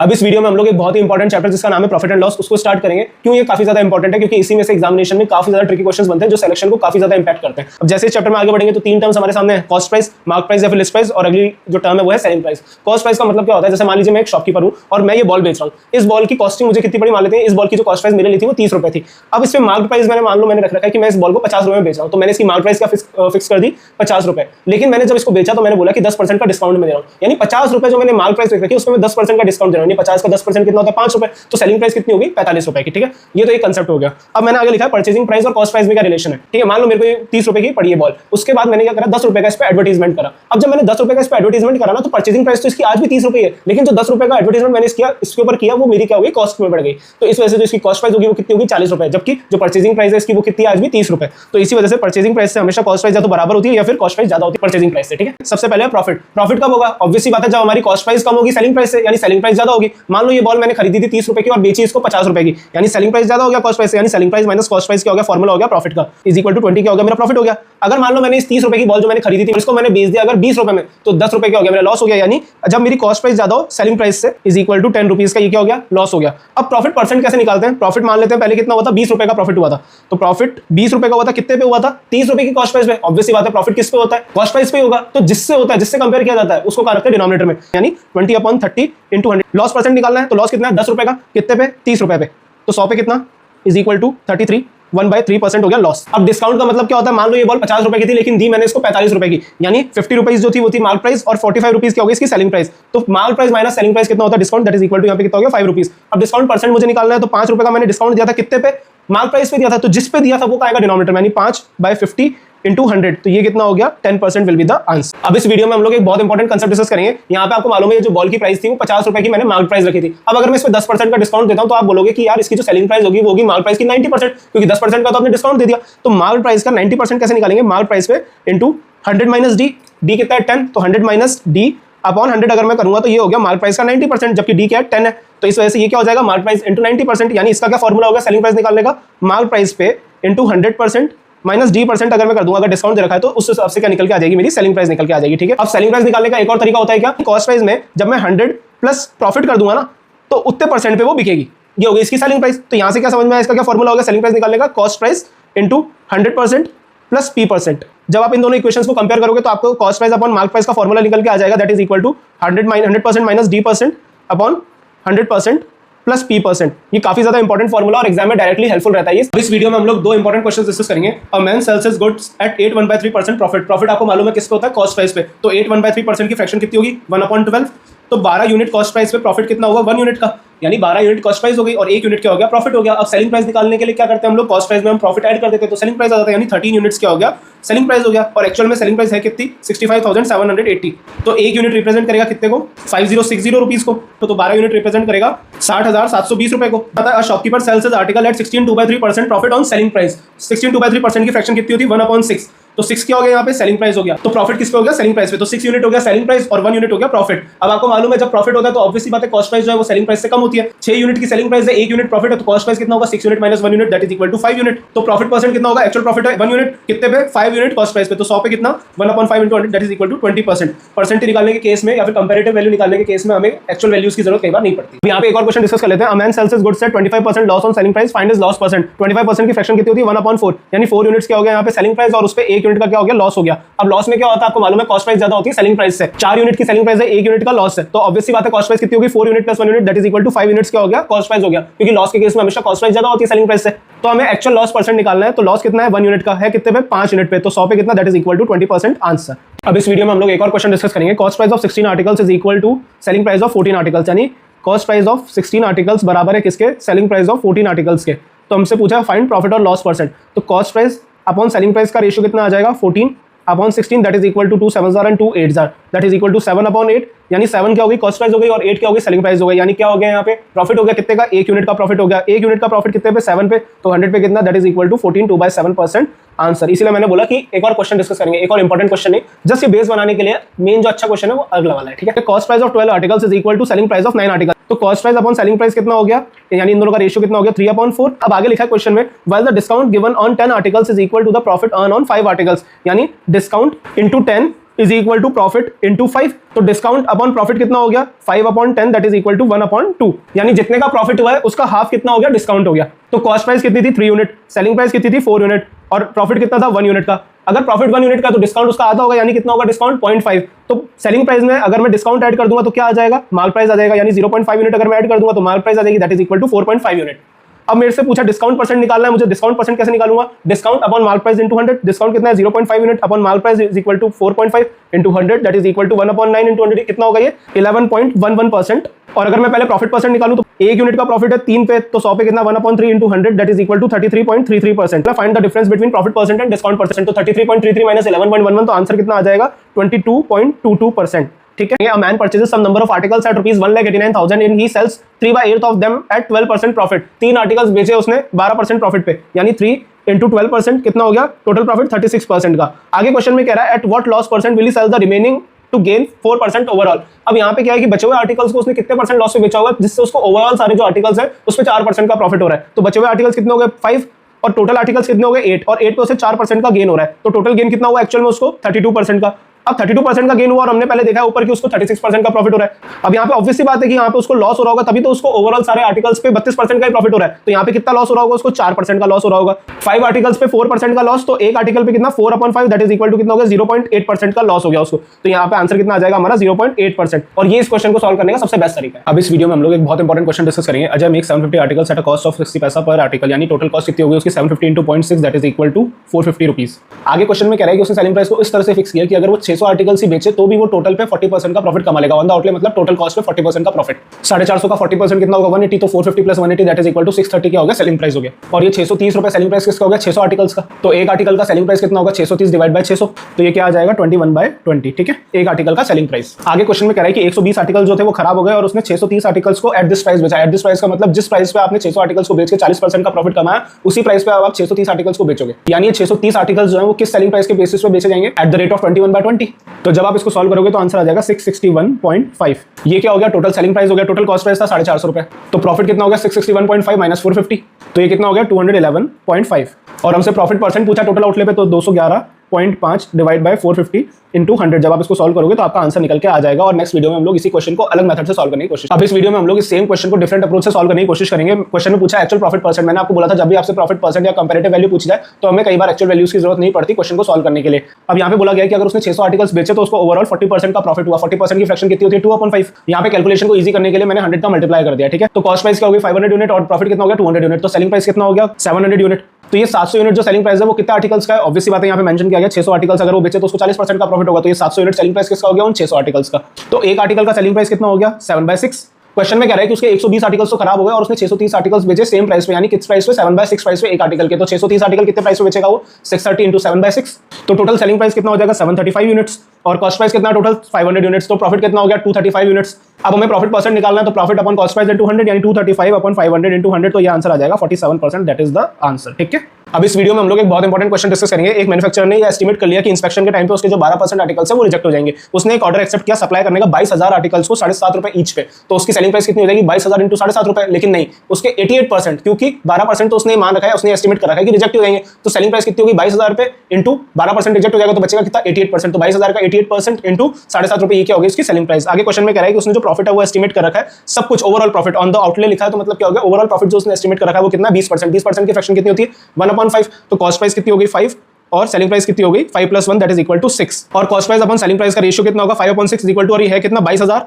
अब इस वीडियो में हम लोग एक बहुत ही इंपॉर्टेंट चैप्टर जिसका नाम है प्रॉफिट एंड लॉस उसको स्टार्ट करेंगे। क्यों ये काफी ज्यादा इंपॉर्टेंट है? क्योंकि इसी में से एग्जामिनेशन में काफी ज्यादा ट्रिकी क्वेश्चंस बनते हैं जो सिलेक्शन को काफी ज्यादा इंपैक्ट करते हैं। अब जैसे इस चैप्टर में आगे बढ़ेंगे तो तीन टर्म्स हमारे सामने हैं, कॉस्ट प्राइस, मार्क प्राइस या फिर लिस्ट प्राइस, और अगली जो टर्म है वो है सेलिंग प्राइस। कॉस्ट प्राइस का मतलब क्या होता है? जैसे मान लीजिए मैं एक शॉपकीपर हूं और मैं ये बॉल बेच रहा हूं, इस बॉल की कॉस्टिंग मुझे कितनी पड़ी मान लेते हैं, इस बॉल की जो कॉस्ट प्राइस मैंने ली थी वो 30 रुपए थी। अब इस पे मार्क प्राइस मैंने मान लो मैंने रख रखा है कि मैं इस बॉल को 50 रुपए में बेच रहा हूं, तो मैंने इसकी मार्क प्राइस क्या फिक्स कर दी 50 रुपए। लेकिन मैंने जब इसको बेचा तो मैंने बोला कि 10% का डिस्काउंट में दे रहा हूं, यानी 50 रुपए जो मैंने मार्क प्राइस रखी उसमें मैं 10% का डिस्काउंट दे रहा हूं। 50 का 10% कितना होता है? 5 रुपए। तो सेलिंग प्राइस कितनी होगी? 45 रुपए की। ठीक है, ये तो एक कंसेप्ट हो गया। अब मैंने आगे लिखा है परचेजिंग प्राइस और कॉस्ट प्राइस में क्या रिलेशन है। ठीक है, मान लो मेरे को ये 30 रुपए की पड़ी है बॉल, उसके बाद मैंने क्या करा, 10 रुपए का इस पे एडवर्टाइजमेंट करा। अब जब मैंने 10 रुपए का इस पे एडवर्टाइजमेंट करा ना, तो परचेजिंग प्राइस तो इसकी आज भी 30 रुपए है, लेकिन जो 10 रुपए का एडवर्टाइजमेंट मैंने इसके ऊपर किया वो मेरी क्या होगी? कॉस्ट में बढ़ गई। तो इस वजह से जो इसकी कॉस्ट प्राइस होगी वो कितनी होगी? 40 रुपए, जबकि जो परचेजिंग प्राइस है इसकी वो कितनी है? आज भी 30 रुपए। तो इसी वजह से परचेजिंग प्राइस से हमेशा कॉस्ट प्राइस या तो बराबर होती है या फिर कॉस्ट प्राइस ज्यादा होती है परचेजिंग प्राइस से। ठीक है, सबसे पहले प्रॉफिट। प्रॉफिट कब होगा? ऑब्वियस सी बात है, जब हमारी कॉस्ट प्राइस कम होगी सेलिंग प्राइस से, यानी सेलिंग प्राइस ज्यादा होगी। मान लो ये बॉल मैंने खरीदी थी 30 रुपए की और बेची इसको 50 रुपए की, यानी सेलिंग प्राइस ज्यादा हो गया कॉस्ट प्राइस से, यानी selling price minus cost price क्या हो गया? फॉर्मूला हो गया प्रॉफिट का, इज इक्वल टू 20 क्या हो गया? मेरा प्रॉफिट हो गया। अगर मान लो मैंने इस 30 रुपए की बॉल जो मैंने खरीदी थी इसको मैंने बेच दिया अगर 20 रुपए में, तो 10 रुपए क्या हो गया? मेरा लॉस हो गया। यानी जब मेरी कॉस्ट प्राइस ज्यादा हो सेलिंग प्राइस से, इज इक्वल टू 10 रुपीज का, ये क्या हो गया? लॉस हो गया। अब प्रॉफिट परसेंट कैसे निकालते हैं? प्रॉफिट मान लेते हैं पहले कितना हुआ था? 20 रुपए का प्रॉफिट हुआ था, तो प्रॉफिट 20 रुपए का हुआ था, कितने पे हुआ था? 30 रुपए की कॉस्ट प्राइस पे। ऑब्वियसली बात है प्रॉफिट किस पे होता है? कॉस्ट प्राइस पे होगा। तो जिससे होता है, जिससे कंपेयर किया जाता है उसको क्या रखते हैं? डिनोमिनेटर में, यानी 20/30 इंटू 100। लॉस परसेंट निकालना है तो लॉस कितना है? 10 रुपए का, कितने पे? 30 रुपए पे। तो 100 पे कितना? इज इक्वल टू 33, 1/3% हो गया लॉस। अब डिस्काउंट का मतलब क्या होता है? मान लो ये बॉल 50 रुपए की थी लेकिन दी मैंने इसको 45 रुपए की, यानी 50 रुपीज जो थी वो थी मार्क प्राइस और 45 रुपीज क्या होगी इसकी सेलिंग प्राइस। तो mark price minus selling price कितना होता है? Discount, that is equal to यहाँ पे कितना हो गया? 5 रुपीज। अब डिस्काउंट परसेंट मुझे निकालना है तो 5 रुपए का मैंने डिस्काउंट दिया था, कितने पे? मार्क प्राइस पे दिया था, तो जिस पे दिया था वो आएगा डिनोमिनेटर में, यानी 5/50 इंटू 100, तो ये कितना हो गया? 10% विल बी द आंसर। अब इस वीडियो में हम लोग एक बहुत इंपॉर्टेंट कंसेप्ट डिस्कस करेंगे। यहाँ पे आपको मालूम है ये जो बॉल की प्राइस थी वो 50 रुपए की मैंने मार्क प्राइस रखी थी। अब अगर मैं इस पे 10% का डिस्काउंट देता हूं तो आप बोलोगे कि यार इसकी जो सेलिंग प्राइस होगी वो होगी मार्क प्राइस की 90%, क्योंकि 10% का तो आपने डिस्काउंट दे दिया। तो मार्क प्राइस का 90% कैसे निकालेंगे? मार्क प्राइस पे इंटू 100 माइनस डी। डी कितना है? 10, तो 100 माइनस डी अपॉन 100 अगर मैं करूंगा तो ये हो गया मार्क प्राइस का 90%, जबकि डी क्या है? 10 है। तो इस वजह से ये क्या हो जाएगा? मार्क प्राइस इंटू 90%, यानी इसका क्या फॉर्मूला होगा सेलिंग प्राइस निकालने का? मार्क प्राइस पे इंटू 100% माइनस डी परसेंट अगर मैं कर दूंगा, अगर डिस्काउंट दे रखा है तो उस हिसाब से क्या निकल के आ जाएगी? मेरी सेलिंग प्राइस निकल के आ जाएगी। ठीक है, अब सेलिंग प्राइस निकालने का एक और तरीका होता है क्या? कॉस्ट प्राइस में जब मैं 100 प्लस प्रॉफिट कर दूंगा ना तो उतने परसेंट पे वो बिकेगी, ये होगी इसकी सेलिंग प्राइस। तो यहां से क्या समझ में आया? इसका क्या फॉर्मूला होगा सेलिंग प्राइस निकालने का? Cost price into 100% plus p%। जब आप इन दोनों इक्वेशंस को कंपेयर करोगे तो आपको cost price upon mark price का फॉर्मूला निकल के आ जाएगा, that is equal to 100% minus d% upon 100% plus p%। ये काफी ज्यादा इंपॉर्टेंट फॉर्मूला और एग्जाम में डायरेक्टली हेल्पफुल रहता है। इस वीडियो में हम लोग दो इंपॉर्टेंट क्वेश्चंस डिस्कस करेंगे। A man sells his goods at 8 1/3% profit. Profit आपको मालूम है किस पे होता है? कॉस्ट प्राइस पे। तो 8 1/3% की फ्रैक्शन कितनी होगी? 1/12। तो 12 यूनिट कॉस्ट प्राइस पे प्रॉफिट कितना होगा? 1 यूनिट का, यानी 12 यूनिट कॉस्ट प्राइस हो गई और 1 यूनिट क्या हो गया? प्रॉफिट हो गया। अब सेलिंग प्राइस निकालने के लिए क्या करते हैं हम लोग? कॉस्ट प्राइस में हम प्रॉफिट ऐड कर देते हैं तो सेलिंग प्राइस आ जाता है, यानी 13 यूनिट्स क्या हो गया? सेलिंग प्राइस हो गया। और एक्चुअल में सेलिंग प्राइस है कितनी? 65,780। तो 1 यूनिट रिप्रेजेंट करेगा कितने को? 5060 रुपीज को। तो 12 यूनिट रिप्रेजेंट करेगा 60,720 रुपए को। पता है shopkeeper sells his article at 16 2/3% profit on selling price. 16 2/3% की फ्रैक्शन कितनी होती है? 1/6। तो 6 क्या हो गया? यहाँ पे सेलिंग प्राइस हो गया। तो प्रॉफिट किस पे हो गया? सेलिंग प्राइस पे। तो 6 यूनिट हो गया सेलिंग प्राइस और 1 यूनिट हो गया प्रॉफिट। अब आपको मालूम है जब प्रॉफिट होता है तो ऑब्वियसली बात है कॉस्ट प्राइस जो है वो सेलिंग प्राइस से कम होती है। 6 यूनिट की सेलिंग प्राइस है, 1 यूनिट प्रॉफिट है, तो कॉस्ट प्राइस कितना होगा? 6 unit minus 1 unit, that is equal to 5 unit. तो प्रॉफिट परसेंट कितना होगा? एक्चुअल प्रॉफिट है 1 यूनिट, कितने पे? 5 यूनिट कॉस्ट प्राइस पे। तो 100 पे कितना? 1/5 into 100, that is equal to 20%। Percent निकालने के केस में या फिर कंपैरेटिव वैल्यू निकालने के केस में हमें एक्चुअल वैल्यूज की जरूरत कई बार नहीं पड़ती। यहाँ पे एक और क्वेश्चन डिस्कस कर लेते हैं। अ man sells his goods at 25% loss on selling price, find his loss percent. 25% की फ्रैक्शन कितनी होती है? 1/4, यानी 4 यूनिट्स क्या हो गया यहाँ पे? सेलिंग प्राइस, और उस पे 1 यूनिट का क्या हो गया? लॉस हो गया। अब लॉस में क्या होता है आपको मालूम है? कॉस्ट प्राइस ज्यादा होती है सेलिंग प्राइस से। 4 यूनिट की सेलिंग प्राइस है, 1 यूनिट का लॉस है, तो ऑब्वियसली बात है कॉस्ट प्राइस कितनी होगी? 4 unit plus 1 unit, that is equal to 5 units क्या हो गया? कॉस्ट प्राइस हो गया, क्योंकि लॉस के केस में हमेशा कॉस्ट प्राइस ज्यादा होती है सेलिंग प्राइस से। तो हमें एक्चुअल लॉस परसेंट निकालना है। तो लॉस कितना है? 1 यूनिट का है, कितने पे? 5 यूनिट पे। तो 100 पे कितना? That is equal to 20% answer. अब इस वीडियो में हम लोग एक और क्वेश्चन डिस्कस करेंगे। Cost price of 16 articles is equal to selling price of 14 articles, यानी कॉस्ट प्राइस ऑफ 16 आर्टिकल्स बराबर है किसके? सेलिंग प्राइस ऑफ 14 आर्टिकल्स के। तो हमसे पूछा फाइंड प्रॉफिट और लॉस परसेंट। तो cost price upon selling price का रेशियो कितना आ जाएगा? 14 upon 16, that is equal to 2 7s and 2 8s, that is equal to 7/8, यानी 7 क्या होगी? कॉस्ट प्राइस हो गई और 8 क्या होगी? सेलिंग प्राइस हो गई। यानी क्या हो गया यहाँ पे? प्रॉफिट हो गया कितने का? 1 यूनिट का प्रॉफिट हो गया। 1 यूनिट का प्रॉफिट कितने पे? 7 पे। तो 100 पे कितना? That is equal to 14 2/7% answer. इसलिए मैंने बोला कि एक और क्वेश्चन डिस्कस करेंगे, एक और इंपॉर्टेंट क्वेश्चन नहीं, जस्ट ये बेस बनाने के लिए मेन जो अच्छा क्वेश्चन है वो अगला वाला है। ठीक है, cost price of 12 articles is equal to selling price of 9 articles. तो cost price upon selling price कितना हो गया? यानी इन दोनों का रेशियो कितना हो गया? 3/4। अब आगे लिखा है क्वेश्चन में, while the discount given on 10 articles is equal to the profit earn on 5 articles, यानी discount into 10 is equal to profit into 5। तो डिस्काउंट अपॉन प्रॉफिट कितना हो गया 5/10 दैट इज इक्वल टू 1/2। यानी जितने का प्रॉफिट हुआ है उसका हाफ कितना हो गया डिस्काउंट हो गया। तो कॉस्ट प्राइस कितनी थी 3 यूनिट, सेलिंग प्राइस कितनी थी 4 यूनिट और प्रॉफिट कितना था 1 यूनिट का। अगर प्रॉफिट 1 यूनिट का तो डिस्काउंट उसका आधा होगा, यानी कितना होगा डिस्काउंट 0.5। तो सेलिंग प्राइस में अगर मैं डिस्काउंट ऐड कर दूंगा तो क्या आ जाएगा माल प्राइस आ जाएगा, यानी 0.5 यूनिट अगर मैं ऐड कर दूंगा तो माल प्राइस आ जाएगी that is equal to 4.5 unit. अब मेरे से पूछा डिस्काउंट परसेंट निकालना है मुझे, डिस्काउंट परसेंट कैसे निकालूंगा, डिस्काउंट अपॉन माल प्राइस इंटू 100। डिस्काउंट कितना है 0.5 यूनिट अपॉन माल price is equal to 4.5 into 100 that is equal to 1/9 into 100 कितना होगा ये 11.11%। और अगर मैं पहले प्रॉफिट परसेंट निकालूं तो 1 यूनिट का प्रॉफिट है 3 पे, तो 100 पे कितना 1/3 into 100 that is equal to 33.33%। Find the difference between profit percent and discount percent. तो 33.33 माइनस 11.11 तो आंसर कितना आ जाएगा 22.22%। ठीक है। A man purchases some number of articles at rupees 1,89,000 and he sells 3/8 of them at 12% profit। 3 articles बेचे उसने 12% profit पे, यानी 3 इंटू 12% कितना हो गया टोटल प्रॉफिट 36% का। आगे क्वेश्चन में कह रहा है at what loss percent will he sell the remaining to gain 4% overall. अब यहाँ पे क्या है कि बचे हुए आर्टिकल्स को उसने कितने परसेंट लॉस पे बेचा होगा जिससे उसको ओवरऑल सारे जो आर्टिकल्स है उस पर 4% का प्रॉफिट हो रहा है। तो बचे हुए आर्टिकल्स कितने हो गए 5 और टोटल आर्टिकल्स कितने हो गए 8 और 8 पे उसे 4% का गेन हो रहा है। तो टोटल गेन कितना हुआ एक्चुअल में उसको 32% का। अब 32% का गेन हुआ और हमने पहले देखा है ऊपर कि उसको 36% का प्रॉफिट हो रहा है। अब यहाँ पे ऑब्वियस सी बात है कि यहाँ पे उसको लॉस हो रहा होगा, तभी तो उसको ओवरऑल सारे आर्टिकल्स पे 32% का ही प्रॉफिट हो रहा है। तो यहाँ पे कितना लॉस हो रहा होगा उसको 4% का लॉस हो रहा होगा। 5 आर्टिकल्स पे 4% का लॉस, तो एक आर्टिकल पे कितना 4/5 दैट इज इक्वल टू कितना हो गया 0.8% का लॉस हो गया उसको। तो यहाँ पे आंसर कितना आ जाएगा हमारा 0.8%। और ये इस क्वेश्चन को सॉल्व करने का सबसे बेस्ट तरीका है। अब इस वीडियो में हम लोग एक बहुत इंपॉर्टेंट क्वेश्चन डिस्कस करेंगे। Ajay make 750 articles at a cost of 60 पैसा पर आर्टिकल, यानी टोटल कॉस्ट कितनी होगी उसकी 750 into 0.6 that is equal to 450 rupees. आगे क्वेश्चन में कह रहा है कि उसने सेलिंग प्राइस को इस तरह से फिक्स किया कि अगर वो 600 आर्टिकल्स ही बेचे तो भी वो टोटल पे 40% का प्रॉफिट कमा लेगा ऑन द आउटले, मतलब टोटल कॉस्ट पे 40% का प्रॉफिट। 450 का 40% कितना होगा 180, तो 450 plus 180 that is equal to 630 क्या हो गया सेलिंग प्राइस हो गया। और ये 630 रुपए सेलिंग प्राइस किसका हो गया 600 आर्टिकल्स का। तो एक आर्टिकल का सेलिंग प्राइस कितना होगा 630 डिवाइड बाय 600, तो ये क्या आ जाएगा 21/20। ठीक है, एक आर्टिकल का सेलिंग प्राइस। आगे क्वेश्चन में कह रहा है कि 120 आर्टिकल जो थे वो खराब हो गए और उसने 630 आर्टिकल्स को एट दिस प्राइस बेचा। एट दिस प्राइस का मतलब जिस प्राइस पे आपने 600 आर्टिकल्स को बेच के 40% का प्रॉफिट कमाया उसी प्राइस पे आप 630 आर्टिकल्स को बेचोगे। यानी 630 आर्टिकल्स जो है वो किस सेलिंग प्राइस के बेसिस पे बेचे जाएंगे एट द रेट ऑफ 21/20। तो जब आप इसको सॉल्व करोगे तो आंसर आ जाएगा 661.5। ये क्या हो गया टोटल सेलिंग प्राइस हो गया, टोटल कॉस्ट प्राइस था 450 रुपए, तो प्रॉफिट कितना हो गया 661.5 माइनस 450, तो ये कितना हो गया 211.5। और हमसे प्रॉफिट परसेंट पूछा टोटल आउटले पे, तो 211.5 डिवाइड बाय 450 इंटू 100। जब आप इसको सॉल्व करोगे तो आपका आंसर निकल के आ जाएगा। और नेक्स्ट वीडियो में हम लोग इसी क्वेश्चन को अलग मेथड से सॉल्व करने की कोशिश। अब इस वीडियो में हम लोग इस सेम क्वेश्चन को डिफरेंट अप्रोच से सॉल्व करने की कोशिश करेंगे। क्वेश्चन में पूछा एक्चुअल प्रॉफिट परसेंट। मैंने आपको बोला था जब भी आपसे प्रॉफिट परसेंट या कंपैरेटिव वैल्यू पूछी जाए तो हमें कई बार एक्चुअल वैल्यूज की जरूरत नहीं पड़ती क्वेश्चन को सॉल्व करने के लिए। अब यहाँ पे बोला गया कि अगर उसने 600 आर्टिकल्स बेचे तो उसको ओवरऑल 40% का प्रॉफिट हुआ। 40% की फ्रैक्शन कितनी होती है 2/5। यहाँ पे कैलकुलेशन को इजी करने के लिए मैंने 100 का मल्टीप्लाई कर दिया। ठीक है, तो कॉस्ट प्राइस क्या होगी 500 यूनिट और प्रॉफिट कितना हो गया 200 यूनिट, तो सेलिंग प्राइस कितना हो गया 700 यूनिट। तो ये 700 यूनिट जो सेलिंग प्राइस है वो कितना आर्टिकल्स का है, ऑब्वियस सी बात है यहाँ पे मेंशन किया गया 600 आर्टिकल्स अगर वो बेचे तो उसको 40% का प्रॉफिट होगा। तो ये 700 यूनिट सेलिंग प्राइस किसका हो गया उन 600 आर्टिकल्स का। तो एक आर्टिकल का सेलिंग प्राइस कितना हो गया 7/6। क्वेश्चन में कह रहा है कि उसके 120 आर्टिकल्स तो खराब हो गए और उसने 630 आर्टिकल्स बेचे सेम प्राइस पे, यानी किस प्राइस पे 7/6 प्राइस पे एक आर्टिकल के। तो 630 आर्टिकल कितने प्राइस पे बेचेगा वो 630 इंटू 7/6, तो टोटल सेलिंग प्राइस कितना हो जाएगा 735 यूनिट्स और कॉस्ट प्राइस कितना टोटल 500 यूनिट्स, तो प्रॉफिट कितना हो गया 235 यूनिट्स। अब हमें प्रॉफिट परसेंट निकालना है, तो profit upon cost price into 100 यानी 235 अपॉन 500 इनटू 100, तो ये आंसर आ जाएगा 47%। That is the answer. ठीक है, अब इस वीडियो में हम लोग एक बहुत इंपॉर्टेंट क्वेश्चन डिस्कस करेंगे। एक मैन्युफैक्चरर ने ये एस्टिमेट कर लिया कि इंस्पेक्शन के टाइम पे उसके जो 12% आर्टिकल्स है वो रिजेक्ट हो जाएंगे। उसने एक ऑर्डर एक्सेप्ट किया सप्लाई करने का 22,000 आर्टिकल्स को 7.5 रुपए ईच पे, तो उसकी सेलिंग प्राइस कितनी हो जाएगी 22,000 इंटू 7.5 रुपए। लेकिन नहीं, उसके 88%, क्योंकि 12% तो उसने मान रखा है, उसने एस्टिमेट कर रखा है कि रिजेक्ट हो जाएंगे, तो सेलिंग प्राइस कितनी होगी 22,000 रुपए इंटू 12% रिजेक्ट हो जाएगा तो बचेगा कितना 88%। तो 22,000 का 88% इंटू 7.5 रुपए, ये क्या होगी इसकी सेलिंग प्राइस। आगे क्वेश्चन में कह रहा है कि उसने जो प्रॉफिट है वो एस्टिमेट कर रखा है सब कुछ overall profit on the outlay लिखा है, तो मतलब क्या हो गया ओवरऑल प्रॉफिट जो उसने एस्टिमेट कर रखा है वो कितना 20%। 20% की फ्रैक्शन कितनी होती है 1/5, तो कॉस्ट प्राइस कितनी होगी 5 और सेलिंग प्राइस कितनी हो गई 5 + 1 दैट इज इक्वल टू 6। और cost price upon selling price का रेशियो कितना होगा 5/6 इक्वल टू, और ये है कितना 22,000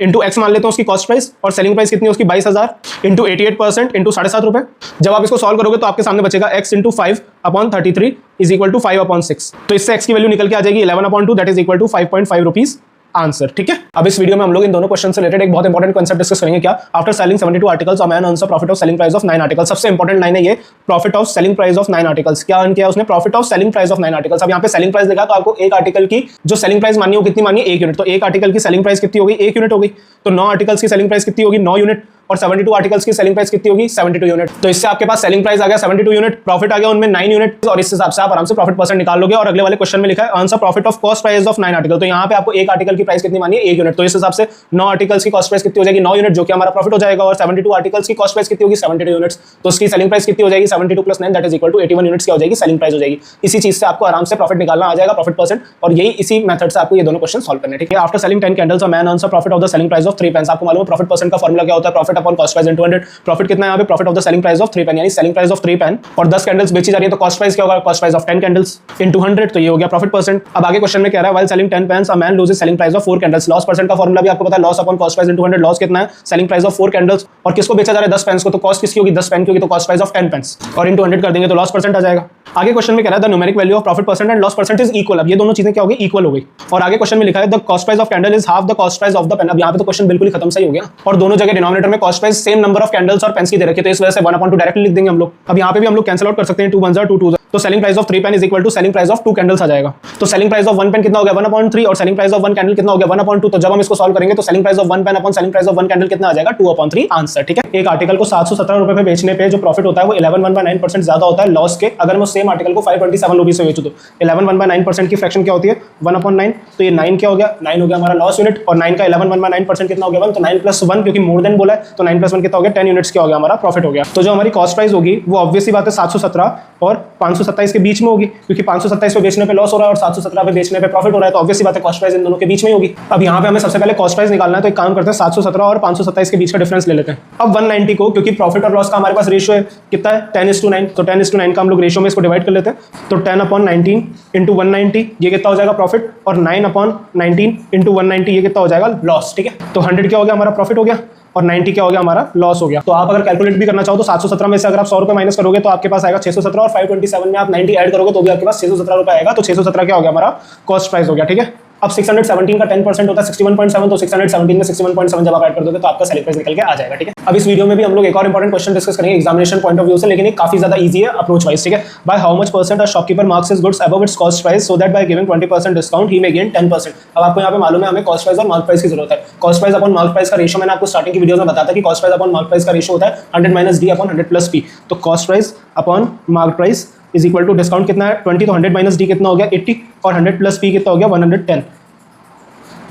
इंटू एक्स मान लेते हैं उसकी कॉस्ट प्राइस, और सेलिंग प्राइस कितनी है उसकी 22,000 इंटू 88% इंटू 7.5 रुपए। जब आप इसको सॉल्व करोगे तो आपके सामने बचेगा x into 5/33 is equal to 5/6। तो इससे x की वैल्यू निकल के आ जाएगी 11/2 that is equal to 5.5 rupees answer. ठीक है, अब इस वीडियो में हम लोग इन दोनों क्वेश्चन से रिलेटेड एक बहुत इंपॉर्टेंट कांसेप्ट डिस्कस करेंगे। क्या after selling 72 articles a man earns a profit of selling price of 9 articles. सबसे इंपॉर्टेंट लाइन है ये, profit of selling price of 9 articles. क्या अर्न किया उसने profit of selling price of 9 articles. अब यहाँ पे सेलिंग प्राइस देखा तो आपको एक आर्टिकल की जो सेलिंग प्राइस मानी हो कितनी मानी है 1 यूनिट, तो एक आर्टिकल की सेलिंग प्राइस कितनी हो गई 1 यूनिट हो गई। तो 9 आर्टिकल्स की सेलिंग प्राइस कितनी होगी 9 यूनिट, और 72 आर्टिकल्स की सेलिंग प्राइस कितनी होगी 72 यूनिट। तो इससे आपके पास सेलिंग प्राइस आ गया 72 यूनिट, प्रॉफिट आ गया उनमें 9 यूनिट, और इस हिसाब से आप आराम से प्रॉफिट परसेंट निकाल लोगे। और अगले वाले क्वेश्चन में लिखा है answer profit of cost price of 9 article. तो यहाँ पे आपको एक आर्टिकल की प्राइस कितनी मानी है 1 यूनिट, तो इस हिसाब से 9 आर्टिकल्स की कॉस्ट प्राइस कितनी हो जाएगी 9 यूनिट, जो कि हमारा प्रॉफिट हो जाएगा। और 72 आर्टिकल्स की कॉस्ट प्राइस कितनी होगी 72 यूनिट्स, तो उसकी सेलिंग प्राइस कितनी हो जाएगी 72 + 9 that is equal to 81 units क्या हो जाएगी सेलिंग प्राइस हो जाएगी। इसी चीज से आपको आराम से प्रॉफिट निकालना आ जाएगा प्रॉफिट परसेंट, और यही इसी मेथड से आपको ये दोनों क्वेश्चन सॉल्व करने हैं। ठीक है, after selling 10 candles a man earns a profit of the selling price of 3 pens. आपको मालूम है प्रॉफिट परसेंट का फॉर्मूला क्या होता है, profit upon cost price into 100। Profit कितना है यहाँ पे profit of the selling price of 3 pen, यानी सेलिंग प्राइस ऑफ 3 पेन, और 10 कैंडल्स बेची जा रही है तो कॉस्ट प्राइस क्या होगा cost price of 10 candles into 100, तो ये हो गया प्रॉफिट परसेंट। अब आगे क्वेश्चन में कह रहा है while selling 10 pens a man loses selling price of 4 candles. Loss percent का फॉर्मूला भी आपको पता है, loss upon cost price into 100। Loss कितना है सेलिंग प्राइस ऑफ 4 कैंडल्स, और किसको बेचा जा रहा है 10 पेन्स को, तो कॉस्ट किसकी होगी 10 पेन की होगी, तो कॉस्ट प्राइस ऑफ 10 पेन्स, और इनटू 100 कर देंगे तो लॉस परसेंट आ जाएगा। आगे क्वेश्चन में कह रहा है the numeric value of profit percent and loss percent is equal. अब ये दोनों चीजें क्या हो गई इक्वल हो गई। और आगे क्वेश्चन में लिखा है the cost price of candle is half the cost price of the pen. अब यहाँ पे तो क्वेश्चन बिल्कुल ही खत्म सही हो गया, और दोनों जगह डिनोमिनेटर में cost price same number of candles और पेन्स की दे रखी है, तो इस वजह से 1/2 डायरेक्टली लिख देंगे हम लोग। अब यहाँ पे भी हम लोग कैंसिल आउट कर सकते हैं, 2 1 2 2, तो selling price of 3 pen is equal to selling price of 2 candles आ जाएगा। तो सेलिंग प्राइस ऑफ 1 पेन कितना हो गया 1/3, और सेलिंग प्राइस ऑफ 1 कैंडल कितना हो गया 1/2। तो जब हम इसको सॉल्व करेंगे तो selling price of 1 pen upon selling price of 1 candle कितना आ जाएगा 2/3 आंसर। ठीक है, एक आर्टिकल को 717 रुपए पे बेचने पे जो प्रॉफिट होता है वो 11/9% ज्यादा होता है लॉस के, अगर मैं सेम आर्टिकल को 527 रुपीज से बेचूं तो 11/9% की फ्रैक्शन क्या होती है 1/9, तो ये 9 क्या हो गया 9 हो गया हमारा लॉस यूनिट, और 9 का 11/9% कितना हो गया 1, तो 9 + 1 क्योंकि मोर देन बोला है, तो 9 + 1 कितना हो गया 10 यूनिट्स क्या हो गया हमारा प्रॉफिट हो गया। तो जो हमारी कॉस्ट प्राइस होगी वो ऑब्वियसली बात है 717 और 527 के बीच में होगी, क्योंकि 527 पे बेचने पे लॉस हो रहा है और 717 पे बेचने पे प्रॉफिट हो रहा है, तो ऑब्वियसली बात है कॉस्ट प्राइस इन दोनों के बीच में ही होगी। अब यहाँ पे हमें सबसे पहले कॉस्ट प्राइस निकालना है, तो एक काम करते हैं 717 और 527 के बीच का डिफरेंस ले लेते हैं। अब 190 को, क्योंकि प्रॉफिट और लॉस का हमारे पास रेशियो है कितना है 10:9, तो 10:9 का हम लोग रेशियो में इसको डिवाइड कर लेते हैं, तो 10/19 इंटू 190 ये कितना हो जाएगा प्रॉफिट, और 9/19 इंटू 190 ये कितना हो जाएगा लॉस। ठीक है, तो 100 क्या हो गया हमारा प्रॉफिट हो गया, और 90 क्या हो गया हमारा लॉस हो गया। तो आप अगर कैलकुलेट भी करना चाहो तो 717 में से अगर आप 100 रुपए माइनस करोगे तो आपके पास आएगा 617, और 527 में आप 90 ऐड करोगे तो भी आपके पास 617 रुपए आएगा, तो 617 क्या हो गया हमारा कॉस्ट प्राइस हो गया। ठीक है, अब 617 का 10% होता है 61.7, तो 617 में 61.7 जब आप ऐड कर दोगे तो आपका सेलिंग प्राइस निकल के आ जाएगा। ठीक है, अब इस वीडियो में भी हम लोग एक और इंपॉर्टेंट क्वेश्चन डिस्कस करेंगे एग्जामिनेशन पॉइंट ऑफ व्यू से, लेकिन ये काफी ज्यादा इजी है अप्रोच वाइज। ठीक है, by how much percent a shopkeeper marks his goods above it's cost price so that by giving 20% discount he may gain 10%। अब आपको यहाँ पे मालूम है हमें कॉस्ट प्राइस और मार्क प्राइस की जरूरत है। Cost price upon mark price का रेशियो मैंने आपको स्टार्टिंग की वीडियो में बताया था कि cost price upon mark price का रेशियो होता है 100 - d अपॉन 100 + p। तो cost price upon mark price is equal to discount कितना है 20, तो 100 - d कितना हो गया 80, और 100 + p कितना हो गया 110।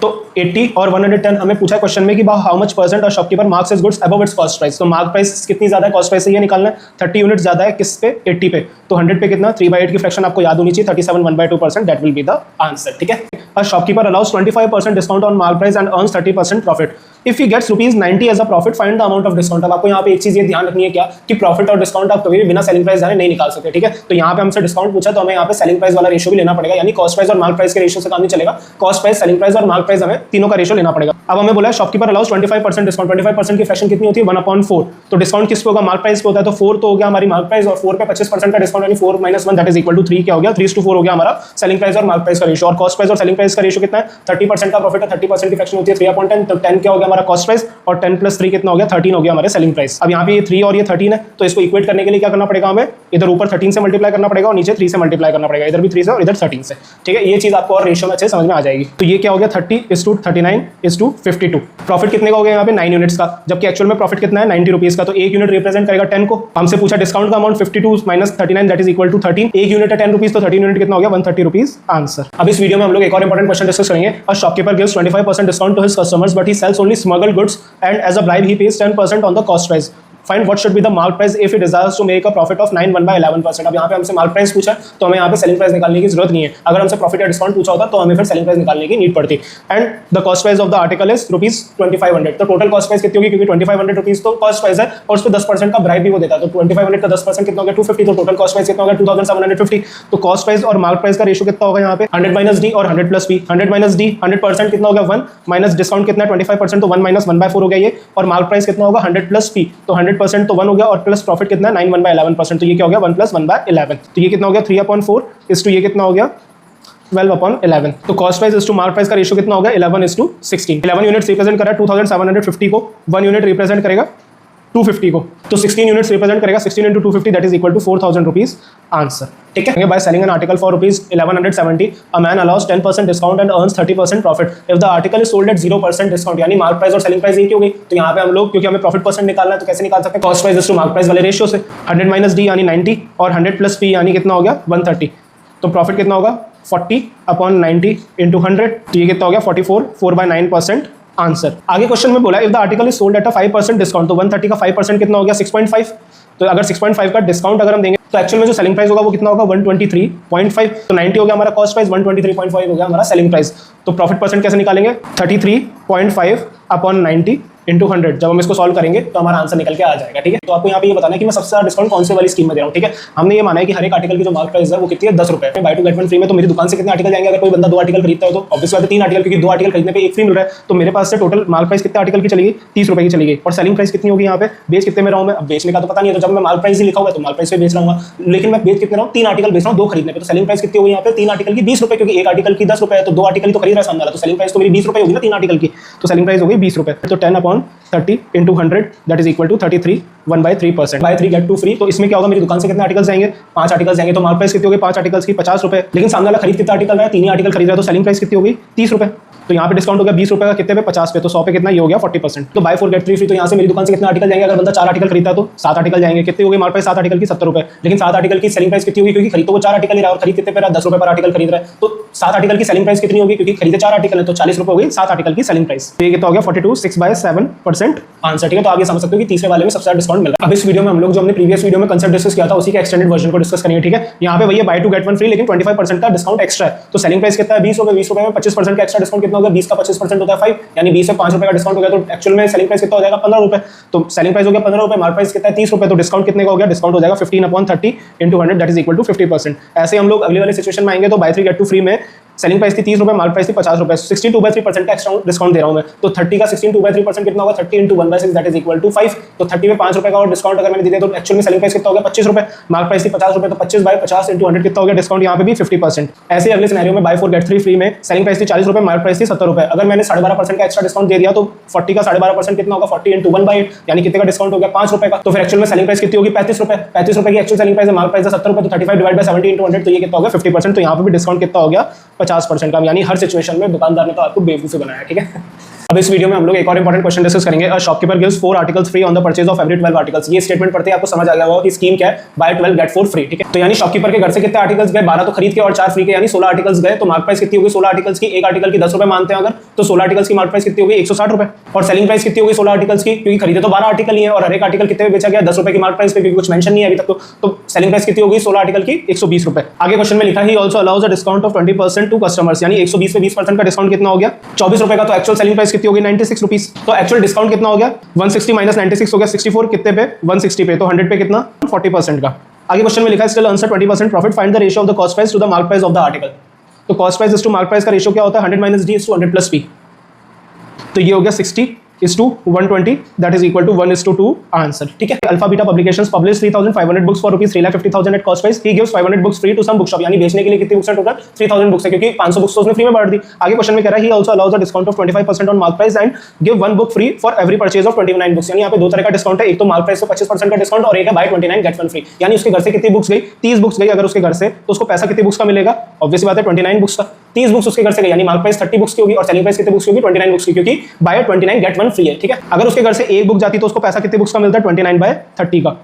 तो 80 और 110 हमें पूछा क्वेश्चन में कि हाउ मच परसेंट और shopkeeper marks his goods above it's cost price. तो मार्क प्राइस कितनी ज्यादा है कॉस्ट प्राइस से ये निकालना है, 30 यूनिट ज्यादा है किस पे 80 पे, तो 100 पे कितना 3/8 की फ्रैक्शन आपको याद होनी चाहिए 37 1/2%, that will be the answer. ठीक है, a shopkeeper allows 25% discount on mark price and earns 30% profit. If he gets ₹90 as a profit find the amount of discount. अब आपको यहाँ पे एक चीज ये ध्यान रखनी है क्या कि प्रॉफिट और डिस्काउंट आप कभी भी बिना सेलिंग प्राइस जाने नहीं निकाल सकते। ठीक है, तो यहाँ पे हमसे डिस्काउंट पूछा तो हमें यहाँ पे सेलिंग प्राइस वाला रेशियो भी लेना पड़ेगा, यानी कॉस्ट प्राइस और मार्क प्राइस के रेशियो से काम नहीं चलेगा, कॉस्ट प्राइस सेलिंग प्राइस और मार्क प्राइस हमें तीनों का रेशियो लेना पड़ेगा। अब हमें बोला है शॉपकीपर अलाउज 25% डिस्काउंट, 25% की फ्रैक्शन कितनी होती है 1/4, तो डिस्काउंट किस पे होगा मार्क प्राइस पे होता है, तो 4 तो हो गया हमारी मार्क प्राइस, और 4 पे 25% का डिस्काउंट यानी 4 - 1 दैट इज इक्वल टू 3 क्या हो गया 3:4 हो गया हमारा सेलिंग प्राइस और मार्क प्राइस का रेशियो। और कॉस्ट प्राइस और सेलिंग प्राइस का रेशियो कितना है 30% का प्रॉफिट है, 30% की फ्रैक्शन होती है 3/10, तो 10 क्या हो गया हमारा कॉस्ट प्राइस, और 10 + 3 कितना हो गया 13 हो गया हमारे सेलिंग प्राइस। अब यहाँ पे ये 3 और ये 13 है, तो इसको इक्वेट करने के लिए क्या करना पड़ेगा हमें, इधर ऊपर 13 से मल्टीप्लाई करना पड़ेगा और नीचे 3 से मल्टीप्लाई करना पड़ेगा, इधर भी 3 से और इधर 13 से। ठीक है, ये चीज आपको और रेशियो में अच्छे समझ में आ जाएगी। तो ये क्या हो गया 30:39:52। प्रॉफिट कितने का हो गया यहाँ पे 9 यूनिट्स का, जबकि एक्चुअल में प्रॉफिट कितना है 90 रुपीज का, तो 1 यूनिट रिप्रेजेंट करेगा 10 को। हमसे पूछा डिस्काउंट का amount 52 - 39 that is equal to 13, 1 unit है 10 रुपीज, तो 13 यूनिट कितना हो गया 130 रुपीज आंसर। अब इस वीडियो में हम लोग एक और इंपॉर्टेंट क्वेश्चन डिस्कस करेंगे। A shopkeeper gives 25% discount to his customers but he sells only smuggled goods and as a bribe he pays 10% on the cost price. Find what should be the mark price if he desires to make a profit of 9 1/11%। अब यहाँ पे हमसे mark price पूछा तो हमें यहाँ पे selling price निकालने की जरूरत नहीं है, अगर हमसे प्रॉफिट या डिस्काउंट पूछा होता तो हमें फिर सेलिंग प्राइस निकालने की नीड पड़ती। And the cost price of the article is ₹2500, तो टोटल कॉस्ट प्राइस कितनी होगी, क्योंकि 2500 रुपीज तो कॉस्ट प्राइस है और उस पर 10% का ब्राइब भी वो देता है, तो 2500 का 10% कितना हो गया 250, तो टोटल कॉस्ट प्राइस कितना हो गया 2750। तो कॉस्ट प्राइस और मार्क प्राइस का रेशियो कितना होगा यहाँ पे 100 - d और 100 + p। 100 - d 100% कितना हो गया 1 माइनस डिस्काउंट कितना 25%, तो 1 - 1/4 हो गया ये, और मार्क प्राइस कितना होगा 100 + p, तो 100% तो 1 हो गया और प्लस प्रॉफिट कितना 9 1/11%, तो ये क्या हो गया 1 + 1/11, तो ये कितना हो गया 3/4 इस टू ये कितना हो गया 12/11। तो कॉस्ट प्राइस इस टू मार्क प्राइस का रेशियो कितना हो गया 11:16। 11 यूनिट्स रिप्रेजेंट कर रहा है 2750 को, 1 यूनिट रिप्रेजेंट करेगा 250 को, तो 16 यूनिट्स रिप्रेजेंट करेगा 16 into 250 that is equal to 4000 rupees answer. ठीक है, by selling an article for rupees 1170 a man allows 10% discount and earns 30% profit if the article is sold at 0% discount, यानी mark price और selling price एक ही हो गई। तो यहाँ पे हम लोग क्योंकि हमें प्रॉफिट परसेंट निकालना है तो कैसे निकाल सकते हैं, cost price to mark price वाले रेशियो से 100 माइनस डी यानी 90 और 100 प्लस पी यानी कितना हो गया 130, तो प्रॉफिट कितना होगा 40/90 इंटू 100, तो ये कितना हो गया 44 4/9% आंसर। आगे क्वेश्चन में बोला if the article is sold at a 5% discount, तो 130 का 5% कितना हो गया 6.5, तो अगर 6.5 का डिस्काउंट अगर हम देंगे तो एक्चुअल में जो सेलिंग प्राइस होगा वो कितना होगा 123.5, तो 90 हो गया हमारा कॉस्ट प्राइस, 123.5 हो गया हमारा सेलिंग प्राइस। तो प्रॉफिट परसेंट कैसे निकालेंगे 33.5/90 इंटू 100, जब हम इसको सॉल्व करेंगे तो हमारा आंसर निकल के आ जाएगा। ठीक है, तो आपको यहाँ पे ये बताना है कि मैं सबसे ज्यादा डिस्काउंट कौन से वाली स्कीम में दे रहा हूँ। ठीक है, हमने ये माना है कि हर एक आर्टिकल की जो मार्क प्राइस है वो कितनी है 10 रुपए, buy two get one free में। तो मेरी दुकान से कितने आर्टिकल जाएंगे, अगर कोई बंदा 2 आर्टिकल खरीदता है तो ऑब्वियसली बात है 3 आर्टिकल, क्योंकि 2 आर्टिकल खरीदने पे 1 फ्री मिल रहा है। तो मेरे पास से टोटल मार्क प्राइस कितने आर्टिकल की चली गई 30 रुपए की चली गई, और सेलिंग प्राइस कितनी होगी यहाँ पे, बेच कितने में रहा हूँ मैं, अब बेचने का तो पता नहीं है, तो जब मैं मार्क प्राइस ही लिखा हुआ है तो मार्क प्राइस पे बेच रहा हूँ, लेकिन मैं बेच कितने रहा हूँ 3 आर्टिकल बेच रहा हूँ 2 खरीदने पे, तो सेलिंग प्राइस कितनी होगी यहाँ पे 3 आर्टिकल की 20 रुपए, क्योंकि एक आर्टिकल की 10 रुपए है तो 2 आर्टिकल तो खरीद रहा है सामने वाला, तो सेलिंग प्राइस तो मेरी 20 रुपए होगी ना 3 आर्टिकल की, तो सेलिंग प्राइस हो गई 20 रुपए। तो 10/30 into 100 that is equal to 33 1/3%, buy 3 get 2 free. तो इसमें क्या होगा, मेरी दुकान से कितने आर्टिकल्स जाएंगे 5 आर्टिकल्स जाएंगे, तो मार्क प्राइस कितनी होगी 5 आर्टिकल्स की 50 रुपए, लेकिन सामने वाला खरीद कितना आर्टिकल रहा है 3 ही आर्टिकल खरीद रहा है, तो सेलिंग प्राइस कितनी होगी 30 रुपए। तो यहाँ पे डिस्काउंट हो गया 20 रुपए का कितने पे 50 पे, तो 100 पे कितना ये हो गया 40%। तो बाय 4 गेट 3 फ्री, तो यहाँ से मेरी दुकान से कितने आर्टिकल जाएंगे, अगर बंदा 4 आर्टिकल खरीदता है तो 7 आर्टिकल जाएंगे, कितनी होगी मार्क प्राइस 7 आर्टिकल की 70 रुपए, लेकिन 7 आर्टिकल की सेलिंग प्राइस कितनी होगी, क्योंकि खरीद तो वो 4 आर्टिकल ही रहा है और खरीद कितने पे रहा 10 रुपए पर आर्टिकल खरीद रहा है, तो 7 आर्टिकल की सेलिंग प्राइस कितनी होगी, क्योंकि खरीदे 4 आर्टिकल है तो 40 रुपए हो गई 7 आर्टिकल की सेलिंग प्राइस। तो ये कितना हो गया 42 6/7% आंसर। ठीक है, तो आप ये समझ सकते हो कि तीसरे वाले में सबसे ज्यादा डिस्काउंट मिल रहा है। अब इस वीडियो में हम लोग जो हमने प्रीवियस वीडियो में कंसेप्ट डिस्कस किया था उसी के एक्सटेंडेड वर्जन को डिस्कस करेंगे। ठीक है, यहाँ पे वही है buy two get one free, लेकिन 25% का डिस्काउंट एक्स्ट्रा है। तो सेलिंग प्राइस कितना है 20 रुपए, 20 रुपए में 25% का एक्स्ट्रा डिस्काउंट कितना होगा, 20 का 25% होता है 5, यानी 20 से 5 रुपए का डिस्काउंट हो गया, तो एक्चुअल में सेलिंग प्राइस कितना हो जाएगा 15 रुपए। तो सेलिंग प्राइस हो गया 15 रुपए, मार्क प्राइस कितना है 30 रुपए, तो डिस्काउंट कितने का हो गया, डिस्काउंट हो जाएगा 15/30 into 100 that is equal to 50%। ऐसे हम लोग अगले वाले सिचुएशन में आएंगे, तो बाय 3 गेट 2 फ्री में सेलिंग प्राइस थी 30 रुपए, मार्क प्राइस थी 50 रुपए, 62/3% का एक्स्ट्रा डिस्काउंट दे रहा हूं मैं, तो 30 का 62/3% कितना होगा 30 into 1/6 that is equal to 5, तो 30 में 5 रुपए का और डिस्काउंट अगर मैंने दिया तो एक्चुअल में सेलिंग प्राइस कितना हो गया 25 रुपए, मार्क प्राइस थी 50 रुपए, तो 25/50 इंटू 100 कितना हो गया डिस्काउंट यहाँ पे भी 50%। ऐसे अगले सिनेरियो में बाय 4 गेट 3 फ्री में सेलिंग प्राइस थी 40 रुपए, मार्क प्राइस थी 70 रुपए, अगर मैंने 12.5% का एक्स्ट्रा डिस्काउंट दे दिया तो 40 का 12.5% कितना होगा 40 इंटू 1/8, यानी कितने का डिस्काउंट हो गया 5 रुपए का, तो फिर एक्चुअल में सेलिंग प्राइस कितनी होगी 35 रुपए, 35 रुपए की एक्चुअल सेलिंग प्राइस है, मार्क प्राइस है 70 रुपए, तो 35/70 इंटू 100, तो ये कितना हो गया 50%। तो यहाँ पे भी डिस्काउंट कितना हो गया 50% का, यानी हर सिचुएशन में दुकानदार ने तो आपको बेवकूफी बनाया है। ठीक है, अब इस वीडियो में हम लोग एक और इंपॉर्टेंट क्वेश्चन डिस्कस करेंगे। A shopkeeper gives 4 articles free on the purchase of every 12 articles. ये स्टेटमेंट पढ़ते ही आपको समझ आ गया होगा कि स्कीम क्या है, बाय 12 गेट 4 फ्री। ठीक है, तो यानी शॉपकीपर के घर से कितने आर्टिकल्स गए 12 तो खरीद के और 4 फ्री के, यानी 16 आर्टिकल्स गए, तो मार्क प्राइस कितनी होगी 16 आर्टिकल्स की, एक आर्टिकल की 10 रुपए मानते हैं अगर, तो 16 आर्टिकल्स की मार्क प्राइस कितनी होगी 160 रुपए, और सेलिंग प्राइस कितनी होगी 16 आर्टिकल्स की, क्योंकि खरीदे तो 12 आर्टिकल ही है और हर एक आर्टिकल कितने में बेचा गया 10 रुपए की मार्क प्राइस पे, क्योंकि कुछ मेंशन नहीं है अभी तक, तो सेलिंग प्राइस कितनी होगी 16 आर्टिकल की 120 रुपए। आगे क्वेश्चन में लिखा है he also allows a discount of 20% to customers, यानी 120 पे 20% का डिस्काउंट कितना हो गया 24 रुपए का, तो एक्चुअल सेलिंग प्राइस कितनी होगी 96 रुपीस, तो एक्चुअल डिस्काउंट कितना हो गया 160 माइनस 96 हो गया 64, कितने पे 160 पे, तो 100 पे कितना 40% का। आगे क्वेश्चन में लिखा है still answer 20% profit, find the ratio of the cost price to the mark price of the article. तो cost price is to mark price का रेशियो क्या होता है 100 minus D is to 100 plus P, तो ये हो गया 60:120 that is equal to 1:2 answer. ठीक है, alpha beta publications publish 3500 books for rupees 3,50,000 at cost price, he gives 500 books free to some book shop, यानी बेचने के लिए कितनी बुक्स है टोटल 3000 बुक्स है, क्योंकि 500 बुक्स तो उसने फ्री में बांट दी। आगे क्वेश्चन में कह रहा है he also allows a discount of 25% on mark price and give 1 book free for every purchase of 29 books, यानी यहाँ पे दो तरह का डिस्काउंट है, एक तो मार्क प्राइस पे 25% का डिस्काउंट और एक है बाय 29 गेट 1 फ्री, यानी उसके घर से कितनी बुक्स गई 30 बुक्स गई अगर उसके घर से, तो उसको पैसा कितनी बुक्स का मिलेगा, ऑब्वियसली बात है 29 बुक्स का, 30 बुक्स उसके घर से गई, यानी मार्क प्राइस 30 बुक्स की होगी और सेलिंग प्राइस कितनी बुक्स की होगी 29 बुक्स की, क्योंकि बाय 29 गेट 1 फ्री है। ठीक है, अगर उसके घर से एक बुक जाती तो उसको पैसा कितनी बुक्स का मिलता है 29/30 का,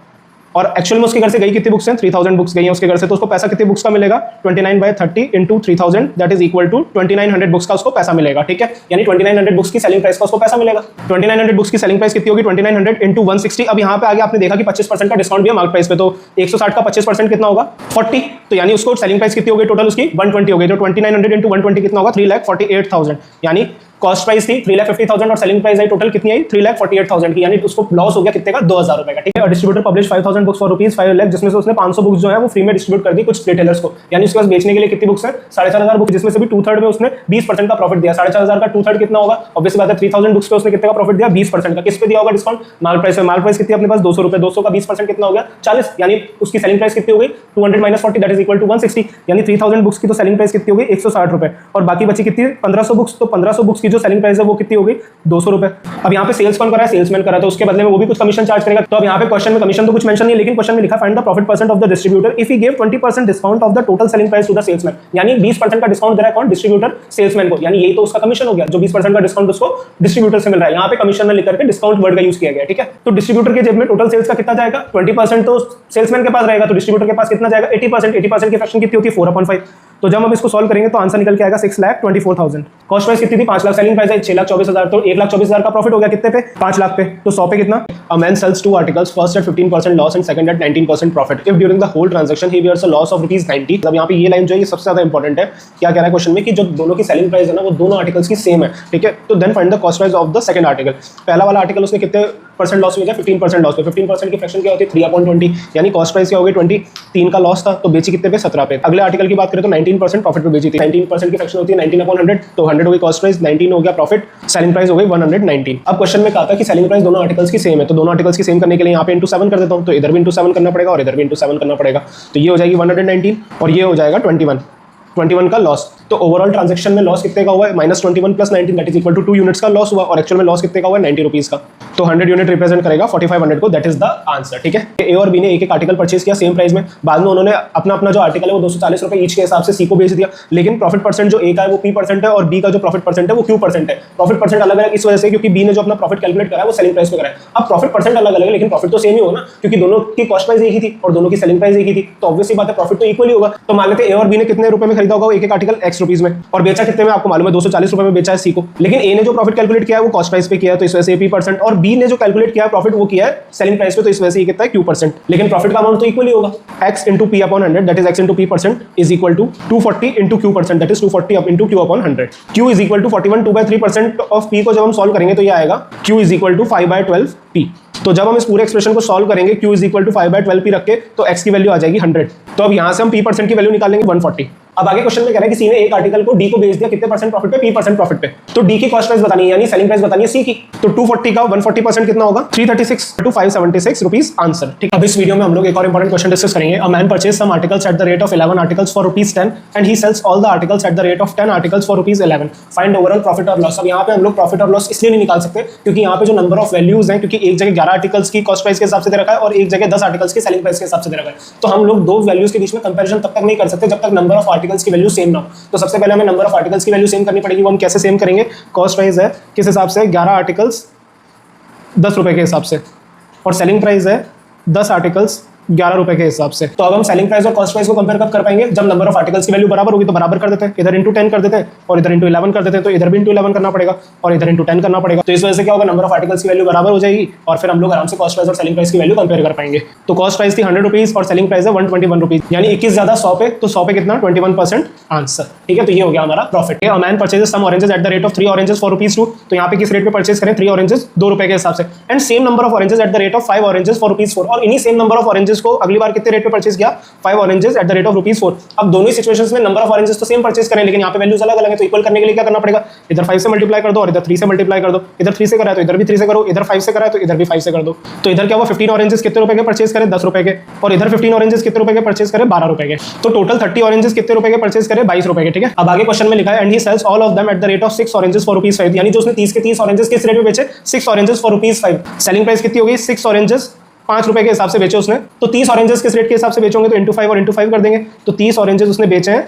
और एक्चुअल में उसके घर से गई कितनी बुक्स हैं 3000 बुक्स गई हैं उसके घर से, तो उसको पैसा कितनी बुक्स का मिलेगा 29/30 into 3000 that is equal to 2900 books का उसको पैसा मिलेगा। ठीक है, यानी 2900 बुक्स की सेलिंग प्राइस का उसको पैसा मिलेगा। 2900 बुक्स की सेलिंग प्राइस कितनी होगी 2900 इंटू 160। अब यहाँ पे आगे आपने देखा कि 25% का डिस्काउंट भी है मार्क प्राइस पे, तो 160 का 25% कितना होगा 40, तो यानी उसको सेलिंग प्राइस कितनी होगी टोटल उसकी 120 हो गई, तो 2900 इंटू 120 कितना होगा 3,48,000, यानी कॉस्ट प्राइस थी 3,50,000 और सेलिंग प्राइस आई टोटल कितनी आई 3,48,000 की, यानी उसको लॉस हो गया कितने का 2,000 रुपए का। ठीक है, और distributor publish 5,000 books for rupees 5 lakh, जिसमें से उसने 500 बुक्स जो है वो फ्री में डिस्ट्रीब्यूट कर दी कुछ रिटेलर्स को, यानी उसके पास बेचने के लिए कितनी बुक्स है 4,500 बुक्स, जिसमें से भी 2/3 में उसने 20% का प्रॉफिट दिया। 4,500 का 2/3 कितना होगा, ऑब्वियसली बात है 3000 बुक्स पे उसने कितने का प्रॉफिट दिया 20% का, किस पे दिया होगा डिस्काउंट मार्क प्राइस पे, मार्क प्राइस कितनी अपने पास 200 रुपए, 200 का 20% कितना हो गया 40, यानी उसकी सेलिंग प्राइस कितनी हो गई 200 minus 40 that is equal to 160, यानी 3000 बुक्स की तो सेलिंग प्राइस कितनी हो गई 160 रुपए, और बाकी बची कितनी 1500 बुक्स, तो 1500 बुक्स की उसकी जो सेलिंग प्राइस है वो कितनी होगी 200 रुपए। अब यहाँ पे सेल्स कौन कर रहा है, सेल्समैन कर रहा है, तो उसके बदले में वो भी कुछ कमीशन चार्ज करेगा। तो अब यहाँ पे क्वेश्चन में कमीशन तो कुछ मेंशन नहीं है, लेकिन क्वेश्चन में लिखा find the profit percent of the distributor if he give 20% discount of the total selling price to the salesman. यानी 20% का डिस्काउंट दे रहा है कौन, डिस्ट्रीब्यूटर सेल्समैन को, यानी यही तो उसका कमीशन हो गया, जो 20% का डिस्काउंट उसको डिस्ट्रीब्यूटर से मिल रहा है। यहाँ पे कमीशन में लिखकर के डिस्काउंट वर्ड का यूज किया गया, ठीक है। तो डिस्ट्रीब्यूटर के जेब में टोटल सेल्स का कितना जाएगा, 20% तो सेल्समैन के पास रहेगा, तो डिस्ट्रीब्यूटर के पास कितना जाएगा 80% की फ्रैक्शन कितनी होती है 4/5। तो जब हम इसको सॉल्व करेंगे तो आंसर निकल के आएगा 6,24,000। कॉस्ट प्राइस कितनी थी 5 लाख, सेलिंग प्राइस है 6,24,000, तो 1,24,000 का प्रॉफिट हो गया कितने पे 5 लाख पे, तो 100 पे कितना। A man sells 2 articles, first at 15% loss and second at 19% profit if during the whole transaction he bears a loss of ₹90। अब यहाँ पे ये लाइन जो है ये सबसे ज्यादा इंपॉर्टेंट है। क्या कह रहा है क्वेश्चन में कि जो दोनों की सेलिंग प्राइस है ना वो दोनों आर्टिकल्स की सेम है, ठीक है। तो then find the cost price of the second article. पहला वाला आर्टिकल उसने कितने परसेंट लॉस हुआ, 15% लॉस पे, 15% की फ्रैक्शन क्या होती है 3/20, यानी कॉस्ट प्राइस क्या हो गई 20, 3 का लॉस था तो बेची कितने पे 17 पे। अगले आर्टिकल की बात करें तो 19% प्रॉफिट पे बेची थी, 19% की फ्रैक्शन होती है 19/100, तो 100 हो गई कॉस्ट प्राइस, 19 हो गया प्रॉफिट, सेलिंग प्राइस हो गई 119। अब क्वेश्चन में कहा था कि सेलिंग प्राइस दोनों आर्टिकल्स की सेम है, तो दोनों आर्टिकल्स की सेम करने के लिए यहाँ पे इंटू 7 कर देता हूँ, तो इधर भी इंटू 7 करना पड़ेगा और इधर भी इंटू 7 करना पड़ेगा, तो ये हो जाएगी 119 और ये हो जाएगा 21 का लॉस। तो ओवरऑल ट्रांजैक्शन में लॉस कितने का हुआ है -21 + 19 that is equal to 2 units का लॉस हुआ, और एक्चुअल में लॉस कितने का हुआ है 90 रुपीज का, तो 100 यूनिट रिप्रेजेंट करेगा 4500 को, दैट इज द आंसर, ठीक है। ए और बी ने एक आर्टिकल परचेज किया सेम प्राइस में, बाद में उन्होंने अपना जो आर्टिकल है वो 240 रुपए ईच के हिसाब से सी को बेच दिया, लेकिन प्रॉफिट परसेंट जो ए का है वो P% है और बी का जो प्रॉफिट परसेंट है वो Q% है। प्रॉफिट परसेंट अलग अलग इस वजह से क्योंकि बी ने जो अपना प्रॉफिट कैलकुलेट करा है वो सेलिंग प्राइस पे करा है। अब प्रॉफिट परसेंट अलग अलग है लेकिन प्रॉफिट तो सेम ही होगा ना, क्योंकि दोनों की कॉस्ट प्राइस एक ही थी और दोनों की सेलिंग प्राइस एक ही थी, तो ऑब्वियसली बात है प्रॉफिट तो इक्वल ही होगा। तो मान लेते हैं ए और बी ने कितने रुपए में खरीदा होगा एक आर्टिकल X रुपीज में, और बेचा कितने में आपको मालूम है 240 रुपए में बेचा है सी को, लेकिन ए ने जो प्रॉफिट कैलकुलेट किया है वो कॉस्ट प्राइस पे किया है तो इस वजह से P%, और बी ने जो कैलकुलेट किया है प्रॉफिट वो किया है सेलिंग प्राइस पे, तो इस वजह से ये कितना है Q%, लेकिन प्रॉफिट का अमाउंट तो इक्वल ही होगा। X into P/100 that is X into P% is equal to 240 into Q% that is 240 up into Q/100। Q is equal to 41 2/3% of P को जब हम सॉल्व करेंगे तो ये आएगा Q is equal to 5/12 P। तो जब हम इस पूरे एक्सप्रेशन को सॉल्व करेंगे Q is equal to 5/12 P रख के तो X की वैल्यू आ जाएगी 100, तो अब यहाँ से हम P% की वैल्यू निकालेंगे 140। अब आगे क्वेश्चन में कह रहा है कि सी ने एक आर्टिकल को डी को बेच दिया कितने परसेंट प्रॉफिट पे P% प्रॉफिट पे, तो डी की कॉस्ट प्राइस बतानी है यानी सेलिंग प्राइस बतानी है सी की, तो 240 का 140% कितना होगा 336 to 576 रुपीज आंसर, ठीक। अब इस वीडियो में हम लोग एक और इंपॉर्टेंट क्वेश्चन डिस्कस करेंगे। A man purchase some articles at the rate of 11 articles for ₹10 and he sells all the articles at the rate of 10 articles for ₹11। Find overall profit और लॉस। अब यहाँ पे हम लोग प्रॉफिट और loss इसलिए नहीं निकाल सकते क्योंकि यहाँ पे जो नंबर ऑफ वैल्यूज हैं, क्योंकि एक जगह 11 आर्टिकल्स की कॉस्ट प्राइस के हिसाब से दे रखा है और एक जगह 10 आर्टिकल्स की सेलिंग प्राइस के हिसाब से दे रखा है, तो हम लोग दो वैल्यूज के बीच में कंपैरिजन तब तक नहीं कर सकते जब तक नंबर ऑफ आर्टिकल्स की वैल्यू सेम ना हो। तो सबसे पहले हमें नंबर ऑफ आर्टिकल्स की वैल्यू सेम करनी पड़ेगी। वो हम कैसे सेम करेंगे, कॉस्ट प्राइस है किस हिसाब से 11 आर्टिकल्स 10 रुपए के हिसाब से, और सेलिंग प्राइस है 10 आर्टिकल्स 11 रुपए के हिसाब से। तो अब हम सेलिंग प्राइस और कॉस्ट प्राइस को कंपेयर कब कर पाएंगे, जब नंबर ऑफ आर्टिकल्स की वैल्यू बराबर होगी, तो बराबर कर देते हैं, इधर इंटू 10 कर देते हैं और इधर इंटू 11 कर देते हैं, तो इधर भी इंटू 11 करना पड़ेगा और इधर इंटू 10 करना पड़ेगा। तो इस वजह से क्या होगा, नंबर ऑफ आर्टिकल्स की वैल्यू बराबर हो जाएगी और फिर हम लोग आराम से कॉस्ट प्राइस और सेलिंग प्राइस की वैल्यू कंपेयर कर पाएंगे। तो कॉस्ट प्राइस थी 100 रुपीज और सेलिंग प्राइस है 121 रुपीज, यानी 21 ज्यादा 100 पे, तो 100 पे कितना 21% आंसर, ठीक है। तो ये हो गया हमारा profit. A man purchases some oranges at the rate of 3 oranges for ₹2, तो यहाँ पे किस रेट पे परचेज करें 3 ऑरेंजेस 2 रुपए के हिसाब से, and same number of oranges at the rate of 5 oranges for ₹4, और इन्हीं सेम नंबर ऑफ ऑरेंजेस को अगली बार कितने रेट पे परचेज किया 5 oranges at the rate of ₹4। अब दोनों ही सिचुएशंस में नंबर ऑफ ऑरेंजेस तो सेम परचेज करें लेकिन यहाँ पे वैल्यूज अलग अलग है, तो इक्वल करने के लिए क्या करना पड़ेगा, इधर 5 से मल्टीप्लाई कर दो और इधर 3 से मल्टीप्लाई कर दो, इधर 3 से करा है तो इधर भी 3 से करो, इधर 5 से करा है तो इधर भी 5 से कर दो। तो इधर क्या हुआ 15 ऑरेंजेस कितने रुपए के परचेज करें 10 रुपए के, और इधर 15 ऑरेंजेस कितने रुपए के परचेज करें 12 रुपए के, तो टोटल 30 ऑरेंजेस कितने रुपए के परचेज करें 22 रुपए के, ठीक है। अब आगे क्वेश्चन में लिखा है and he sells all of them at the rate of 6 oranges for ₹5, यानी जो उसने 30 के 30 ऑरेंजेस किस रेट में बेचे 6 ऑरेंजेस फॉर ₹5। सेलिंग प्राइस कितनी होगी 6 ऑरेंजेस 5 रुपए के हिसाब से बेचे उसने, तो 30 ऑरेंजेस किस रेट के हिसाब से बेचोगे तो इंटू 5 और इंटू 5 कर देंगे, तो 30 ऑरेंजेस उसने बेचे हैं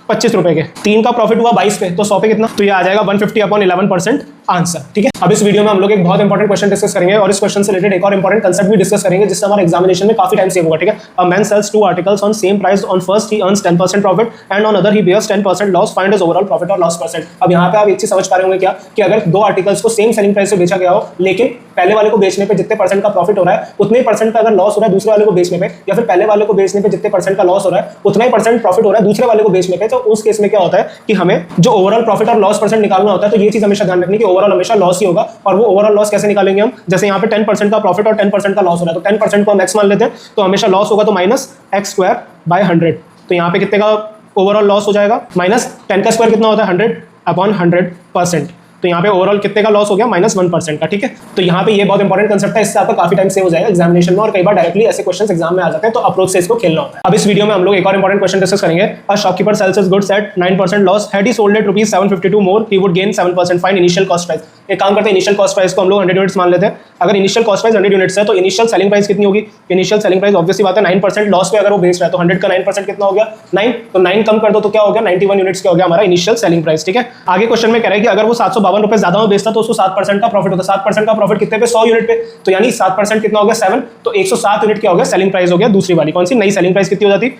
25 रुपए के, 3 का प्रॉफिट हुआ 22 पे, तो 100 पे कितना, तो ये आ जाएगा 150/11% आंसर, ठीक है। अब इस वीडियो में हम लोग एक बहुत इंपॉर्टेंट क्वेश्चन डिस्कस करेंगे और इस क्वेश्चन से रिलेटेड एक और इंपॉर्टेंट कंसेप्ट भी डिस्कस करेंगे जिससे हमारे एग्जामिनेशन में काफी टाइम सेव होगा, ठीक है। A man sells 2 articles on same price, on first he earns 10% profit and on other he bears 10% loss, find his overall profit और लॉस परसेंट। अब यहाँ पे आप एक चीज समझ पा रहे होंगे क्या, कि अगर 2 आर्टिकल्स को सेम सेलिंग प्राइस से बेचा गया हो लेकिन पहले वाले को बेचने पे जितने परसेंट का प्रॉफिट हो रहा है उतने परसेंट का अगर लॉस हो रहा है दूसरे वाले को बेचने पे, या फिर पहले वाले को बेचने पे जितने परसेंट का लॉस हो रहा है उतना ही परसेंट प्रॉफिट हो रहा है दूसरे वाले को बेचने पे, तो उस केस में क्या होता है कि हमें जो ओवरऑल प्रॉफिट और लॉस परसेंट निकालना होता है, तो ये चीज हमेशा ध्यान रखनी कि ओवरऑल हमेशा लॉस ही होगा। और वो ओवरऑल लॉस कैसे निकालेंगे हम, जैसे यहाँ पे 10% का प्रॉफिट और 10% का लॉस हो रहा है, तो 10% को हम x मान लेते हैं, तो हमेशा लॉस होगा तो -x²/100, तो यहाँ पे कितने का ओवरऑल लॉस हो जाएगा, -10 का स्क्वायर कितना होता है 100/100%, तो यहाँ पे ओवरऑल कितने का लॉस हो गया, -1% का। ठीक है, तो यहाँ पे ये बहुत इंपॉर्टेंट कंसेप्ट है, इससे आपका काफी टाइम सेव हो जाएगा एग्जामिनेशन में, और कई बार डायरेक्टली ऐसे क्वेश्चन एग्जाम में आ जाते हैं, तो अप्रोच से इसको खेलना होता है। अब इस वीडियो में हम लोग एक और इंपॉर्टेंट क्वेश्चन डिस्कस करेंगे। A shopkeeper sells his goods eight 9% loss, had he sold at ₹752 more, he would gain 7%, find initial cost price. एक काम करते हैं, इनिशियल कॉस्ट प्राइस को हम लोग 100 यूनिट्स मान लेते हैं। अगर इनिशियल कॉस्ट प्राइस 100 यूनिट्स है तो इनिशियल सेलिंग प्राइस कितनी होगी, इनिशियल सेलिंग प्राइस ऑब्वियसली बात है 9% लॉस पे अगर वो बेच रहा है तो 100 का 9% कितना हो गया, 9, तो 9 कम कर दो तो क्या हो गया, 91 यूनिट्स क्या हो गया हमारा इनिशियल सेलिंग प्राइस। ठीक है, आगे क्वेश्चन में कह रहा है कि अगर वो 752 रुपए ज्यादा में बेचता तो उसको 7% का प्रॉफिट होता। 7% का प्रॉफिट कितने पे, 100 यूनिट पे, तो यानी 7% कितना हो गया, 7, तो 107 यूनिट क्या हो गया, सेलिंग प्राइस हो गया। दूसरी वाली कौन सी, नई सेलिंग प्राइस कितनी हो जाती,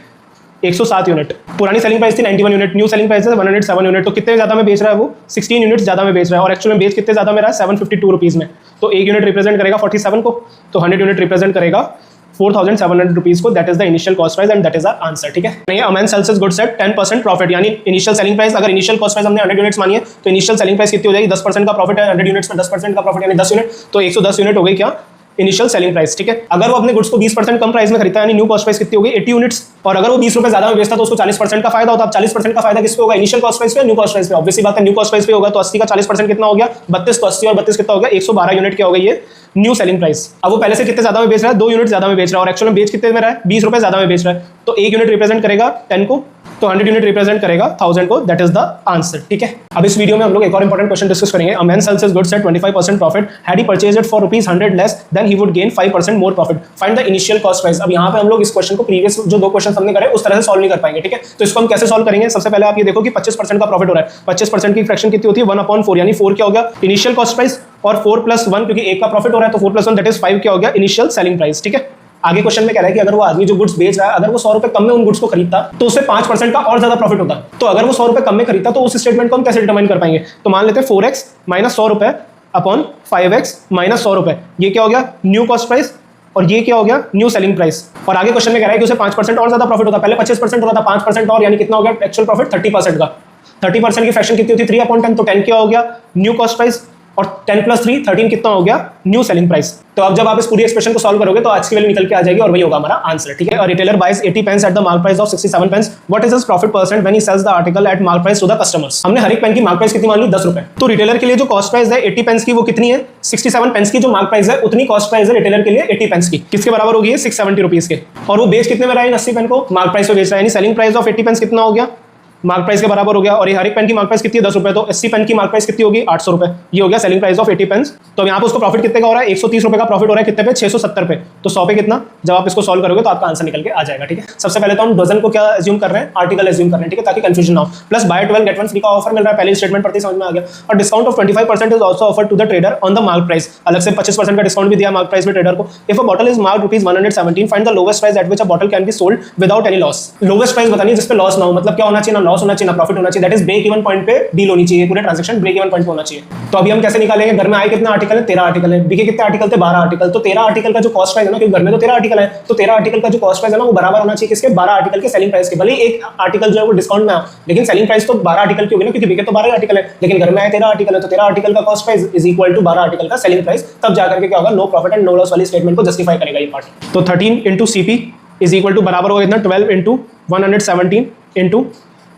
107 यूनिट। पुरानी सेलिंग प्राइस थी 91 यूनिट, न्यू सेलिंग प्राइस है 107 यूनिट। तो कितने ज्यादा में बेच रहा है वो, 16 यूनिट ज्यादा में बेच रहा है, और एक्चुअल में बेच कितने ज्यादा में रहा है, 752 रुपीज में। तो एक यूनिट रिप्रेजेंट करेगा 47 को, तो 100 यूनिट रिप्रेजेंट करेगा 4700 रुपीज को। That is the initial cost price and that is our answer. ठीक है, नहीं, a man sells his goods at 10% profit, यानी इनिशियल सेलिंग प्राइस, अगर इनिशियल कॉस्ट प्राइस हमने 100 यूनिट्स मानी है तो इनिशियल सेलिंग प्राइस कितनी हो जाएगी, 10% का प्रॉफिट है 100 यूनिट्स में, 10% का प्रॉफिट यानी 10 यूनिट, तो 110 यूनिट हो गई क्या इनिशियल सेलिंग प्राइस। ठीक है, अगर वो अपने गुड्स को 20% कम प्राइस में खरीदता है यानी न्यू कॉस्ट प्राइस कितनी होगी, 80 यूनिट्स, और अगर वो 20 रुपए ज्यादा में बेचता तो उसको 40% का फायदा होता। अब 40% का फायदा किस पे होगा, इनिशियल कॉस्ट प्राइस पे, न्यू कॉस्ट प्राइस पे। ऑब्वियसली बात है न्यू कॉस्ट प्राइस पे होगा, तो 80 का 40% कितना हो गया, 32, तो 80 और 32 कितना हो गया, 112 यूनिट क्या हो गई ये न्यू सेलिंग प्राइस। अब वो पहले से कितने ज्यादा में बेच रहा है, 2 यूनिट ज्यादा में बेच रहा है, और एक्चुअल में बेच कितने में रहा है, 20 रुपए ज्यादा में बेच रहा है, तो 1 यूनिट रिप्रेजेंट करेगा 10 को, तो 100 यूनिट रिप्रेजेंट करेगा 1000 को। That is the answer. ठीक है, अब इस वीडियो में हम लोग एक और इंपॉर्टेंट क्वेश्चन डिस्कस करेंगे। A man sells his goods at 25% profit, had he purchased it for ₹100 less, then he would gain 5% more profit, find the initial cost price. अब यहाँ पे हम लोग इस क्वेश्चन को प्रीवियस जो 2 क्वेश्चन हमने करे उस तरह से सॉल्व नहीं कर पाएंगे। ठीक है, तो इसको हम कैसे सॉल्व करेंगे, सबसे पहले आप ये देखो कि 25% का प्रॉफिट हो रहा है, 25% की फ्रैक्शन कितनी होती है, 1/4, यानी 4 क्या हो गया इनिशियल कॉस्ट प्राइस, और 4 + 1 क्योंकि 1 का प्रॉफिट हो रहा है तो 4 + 1 दैट इज 5 क्या हो गया इनिशियल सेलिंग प्राइस। ठीक है, आगे क्वेश्चन में कह रहा है कि अगर वो आदमी जो गुड्स बेच रहा है अगर वो 100 रुपए कम में उन गुड्स को खरीदता तो उससे 5% का और ज्यादा प्रॉफिट होता। तो अगर वो 100 रुपए कम में खरीदता तो उस स्टेटमेंट को हम कैसे डिटरमाइन कर पाएंगे, तो मान लेते हैं 4x - 100 रुपए अपॉन 5x - 100 रुपए, ये क्या हो गया न्यू कॉस्ट प्राइस, और ये क्या हो गया न्यू सेलिंग प्राइस। और आगे क्वेश्चन में कह रहा है कि उसे 5% और ज्यादा प्रॉफिट होता, पहले 25% होता था, 5% और, यानी कितना हो गया एक्चुअल प्रॉफिट 30% का। 30% की फ्रैक्शन कितनी होती है, 3/10, तो 10 क्या हो गया न्यू कॉस्ट प्राइस, और 10 + 3 13 कितना हो गया न्यू सेलिंग प्राइस। तो अब जब आप इस पूरी एक्सप्रेशन को सॉल्व करोगे तो आज की वैल्यू निकल के आ जाएगी, और वही होगा हमारा आंसर। ठीक है, retailer buys 80 pence at the mark price of 67 pence, what is his profit % when he sells the article at mark price to the customers. हमने हर एक पेन की मार्क प्राइस कितनी मान ली, 10 रुपए। तो रिटेलर के लिए जो कॉस्ट प्राइस है 80 पेंस की वो कितनी है, 67 पेंस की जो मार्क प्राइस है उतनी कॉस्ट प्राइस है रिटेलर के लिए 80 पेंस की, किसके बराबर होगी 670 रुपीज के। और वो बेच कितने में रहा है 80 पेन को, मार्क प्राइस पे बेच रहा है, यानी सेलिंग प्राइस ऑफ 80 पेंस कितना हो गया, मार्क प्राइस के बराबर हो गया। और ये हर एक पेन की मार्क प्राइस कितनी है 10 रुपए, तो 80 पेन की मार्क प्राइस कितनी होगी 800 रुपए, ये हो गया सेलिंग प्राइस ऑफ 80 पेन्स। तो यहाँ पे उसको प्रॉफिट कितने का हो रहा है 130 रुपए का प्रॉफिट हो रहा है, कितने पे 670 पे, तो 100 पे कितना, जब आप इसको सॉल्व करोगे तो आपका आंसर निकल के आ जाएगा। ठीक है, सबसे पहले तो हम डजन को क्या एज्यूम कर रहे हैं, आर्टिकल एज्यूम कर रहे हैं। ठीक है, ताकि कंफ्यूजन ना हो। प्लस बाय 12 गेट 1 फ्री का ऑफर मिल रहा है, पहले स्टेटमेंट पढ़ते समझ में आ गया। और discount of 25% is also offered to the trader on the mark price, अलग से 25% का डिस्काउंट भी दिया मार्क प्राइस में ट्रेडर को। If a bottle is marked ₹117, find the lowest price at which a bottle can be sold without any loss. Lowest price बतानी है जिस पे लॉस ना हो, मतलब क्या होना चाहिए, ना लॉस होना चाहिए ना प्रॉफिट होना चाहिए, that is break even point पे डील होनी चाहिए, पूरे ट्रांजैक्शन ब्रेक इवन पॉइंट पे होना चाहिए। तो अभी हम कैसे निकालेंगे, घर में आए कितना आर्टिकल है 13 आर्टिकल है, बिके कितने आर्टिकल थे 12 आर्टिकल, तो 13 आर्टिकल का जो कॉस्ट प्राइस है ना, क्योंकि घर में तो 13 आर्टिकल है, तो 13 आर्टिकल का जो कॉस्ट प्राइस है ना वो बराबर होना चाहिए किसके, 12 आर्टिकल के सेलिंग प्राइस के। भले एक आर्टिकल जो है वो डिस्काउंट में आ, लेकिन सेलिंग प्राइस तो 12 आर्टिकल की होगी ना, क्योंकि बिके तो 12 आर्टिकल है, लेकिन घर में आए 13 आर्टिकल है, तो 13 आर्टिकल का cost price is equal to 12 article का सेलिंग प्राइस। तब जाकर के क्या होगा, no profit and no loss वाली स्टेटमेंट को जस्टिफाई करेगा ये पार्ट। तो 13 × CP इज इक्वल टू बराबर होगा इतना 12 × 117 इंटू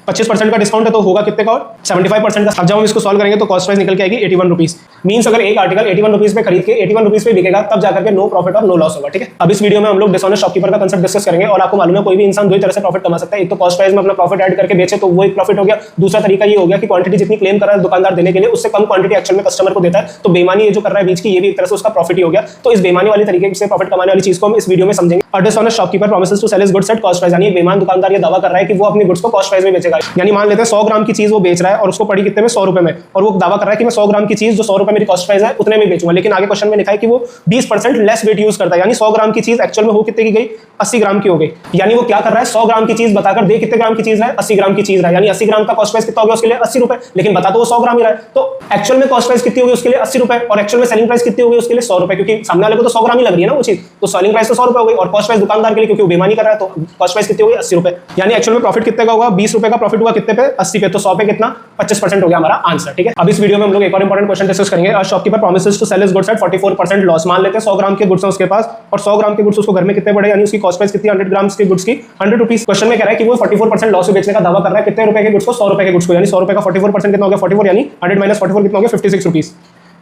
25% का डिस्काउंट है तो होगा कितने का, 75% का। अब जब हम इसको सॉल्व करेंगे तो कॉस्ट प्राइस निकल के आएगी 81 रुपीज। मींस अगर एक आर्टिकल 81 रुपीज पे खरीद के 81 रुपीज पे बिकेगा तब जाकर के नो प्रॉफिट और नो लॉस होगा। ठीक है, अब इस वीडियो में हम लोग डिसऑनेस्ट शॉपकीपर का कंसेप्ट डिस्कस करेंगे। और आपको मालूम है कोई भी इंसान दो ही तरह से प्रॉफिट कमा सकता है, एक तो कॉस्ट प्राइस में अपना प्रॉफिट ऐड करके बेचे तो वो एक प्रॉफिट हो गया, दूसरा तरीका ये हो गया कि क्वांटिटी जितनी क्लेम कर रहा है दुकानदार देने के लिए उससे कम क्वांटिटी एक्चुअल में कस्टमर को देता है, तो बेईमानी ये जो कर रहा है बीच की, ये भी एक तरह से उसका प्रॉफिट ही हो गया। तो इस बेईमानी वाली तरीके से प्रॉफिट कमाने वाली चीज को हम इस वीडियो में समझेंगे। और dishonest shopkeeper promises to sell his goods at cost price, यानी बेईमान दुकानदार ये दावा कर रहा है कि वो अपनी गुड्स को कॉस्ट प्राइस में बेचेगा। यानी मान लेते हैं 100 ग्राम की चीज वो बेच रहा है और उसको पड़ी कितने में 100 रुपए में, और वो दावा कर रहा है कि मैं 100 ग्राम की चीज जो 100 रुपए मेरी कॉस्ट प्राइस है उतने में बेचूंगा। लेकिन आगे क्वेश्चन में लिखा है कि वो 20% लेस वेट यूज करता है, यानी 100 ग्राम की चीज एक्चुअल में हो कितने की गई 80 ग्राम की हो गई। यानी वो क्या कर रहा है 100 ग्राम की चीज बताकर दे कितने ग्राम की चीज है 80 ग्राम की चीज है, यानी 80 ग्राम का कॉस्ट प्राइस कितना हो गया उसके लिए 80 रुपए, लेकिन बता तो वो 100 ग्राम ही रहा है। तो एक्चुअल में कॉस्ट प्राइस कितनी होगी उसके लिए 80 रुपए, और एक्चुअल में सेलिंग प्राइस कितनी होगी उसके लिए 100 रुपए, क्योंकि सामने वाले को तो 100 ग्राम ही लग रही है ना वो चीज, तो सेलिंग प्राइस तो 100 रुपए हो गई। और कॉस्ट प्राइस दुकानदार के लिए क्योंकि वो बेईमानी कर रहा है तो कॉस्ट प्राइस कितनी होगी 80 रुपए, यानी एक्चुअल में प्रॉफिट कितने का होगा 20 रुपए का प्रॉफिट हुआ कितने पे 80 पे, तो 100 पे कितना 25% हो गया हमारा आंसर। ठीक है, अब इस वीडियो में हम लोग एक और इंपॉर्टेंट क्वेश्चन डिस्कस करेंगे। Shopkeeper promises to sell his goods at 44% loss. मान लेते हैं 100 ग्राम के गुड्स हैं उसके पास और 100 ग्राम के गुड्स उसको घर में कितने पड़े, यानी उसकी कॉस्ट प्राइस कितनी 100 ग्राम के गुड्स की 100 रुपीज। क्वेश्चन में कह रहा है कि वो 44% लॉस में बेचने का दावा कर रहा है कितने रुपए के गुड्स को, 100 रुपए के गुड्स को, यानी 100 रुपए का 44% कितना हो गया 44, यानी 100 माइनस 44 कितना हो गया 56 रुपीज।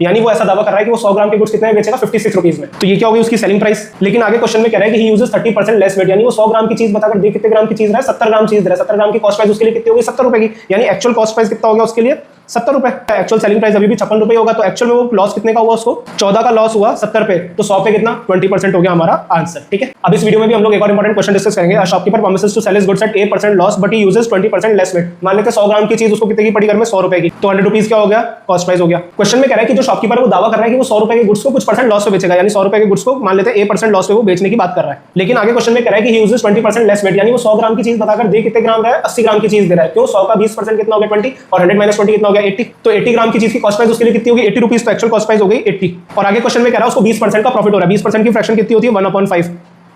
यानी वो ऐसा दावा कर रहा है कि वो 100 ग्राम के गुड्स कितने में बेचेगा 56 रुपीज में। तो ये क्या होगी उसकी सेलिंग प्राइस। लेकिन आगे क्वेश्चन में कह रहा है कि ही यूजेस 30% लेस वेट, यानी वो 100 ग्राम की चीज बताकर दे कितने ग्राम की चीज रहा है 70 ग्राम चीज रहा है। 70 ग्राम की कॉस्ट प्राइस उसके लिए कितनी होगी 70 रुपए की, यानी एक्चुअल कॉस्ट प्राइस कितना हो गया उसके लिए 70 रुपए। एक्चुअल सेलिंग प्राइस अभी भी 56 रुपए होगा, तो एक्चुअल में वो लॉस कितने का हुआ उसको 14 का लॉस हुआ 70 पे, तो 100 पे कितना 20% हो गया हमारा आंसर। ठीक है, अब इस वीडियो में भी हम लोग एक और इंपॉर्टेंट क्वेश्चन डिस्कस करेंगे। Shopkeeper promises to sell his goods at 8% loss but he uses 20% less weight. मान लेते हैं 100 ग्राम की चीज उसको कितने की पड़ी घर में 100 रुपए की, तो 100 रुपीज क्या हो गया कॉस्ट प्राइस हो गया। क्वेश्चन में कह रहा है कि जो शॉपकीपर है वो दावा कर रहा है कि वो 100 रुपए के गुड्स को कुछ परसेंट लॉस पे बेचेगा, यानी 100 रुपए के गुड्स को मान लेते हैं 8% लॉस पे वो बेचने की बात कर रहा है। लेकिन आगे क्वेश्चन में कह रहा है कि ही यूजेस 20% लेस वेट, यानी वो 100 ग्राम की चीज बताकर दे कितने ग्राम रहा है 80 ग्राम की चीज दे रहा है। क्यों 100 का 20% कितना हो गया 20 और 100 माइनस 20 कितना हो गया 80, तो 80 ग्राम की चीज की कॉस्ट प्राइस उसके लिए कितनी होगी 80 रुपीज, तो एक्चुअल कॉस्ट प्राइस हो गई 80। और आगे क्वेश्चन में कह रहा है उसको 20% का प्रॉफिट हो रहा है। 20% की फ्रैक्शन कितनी होती है 1/5।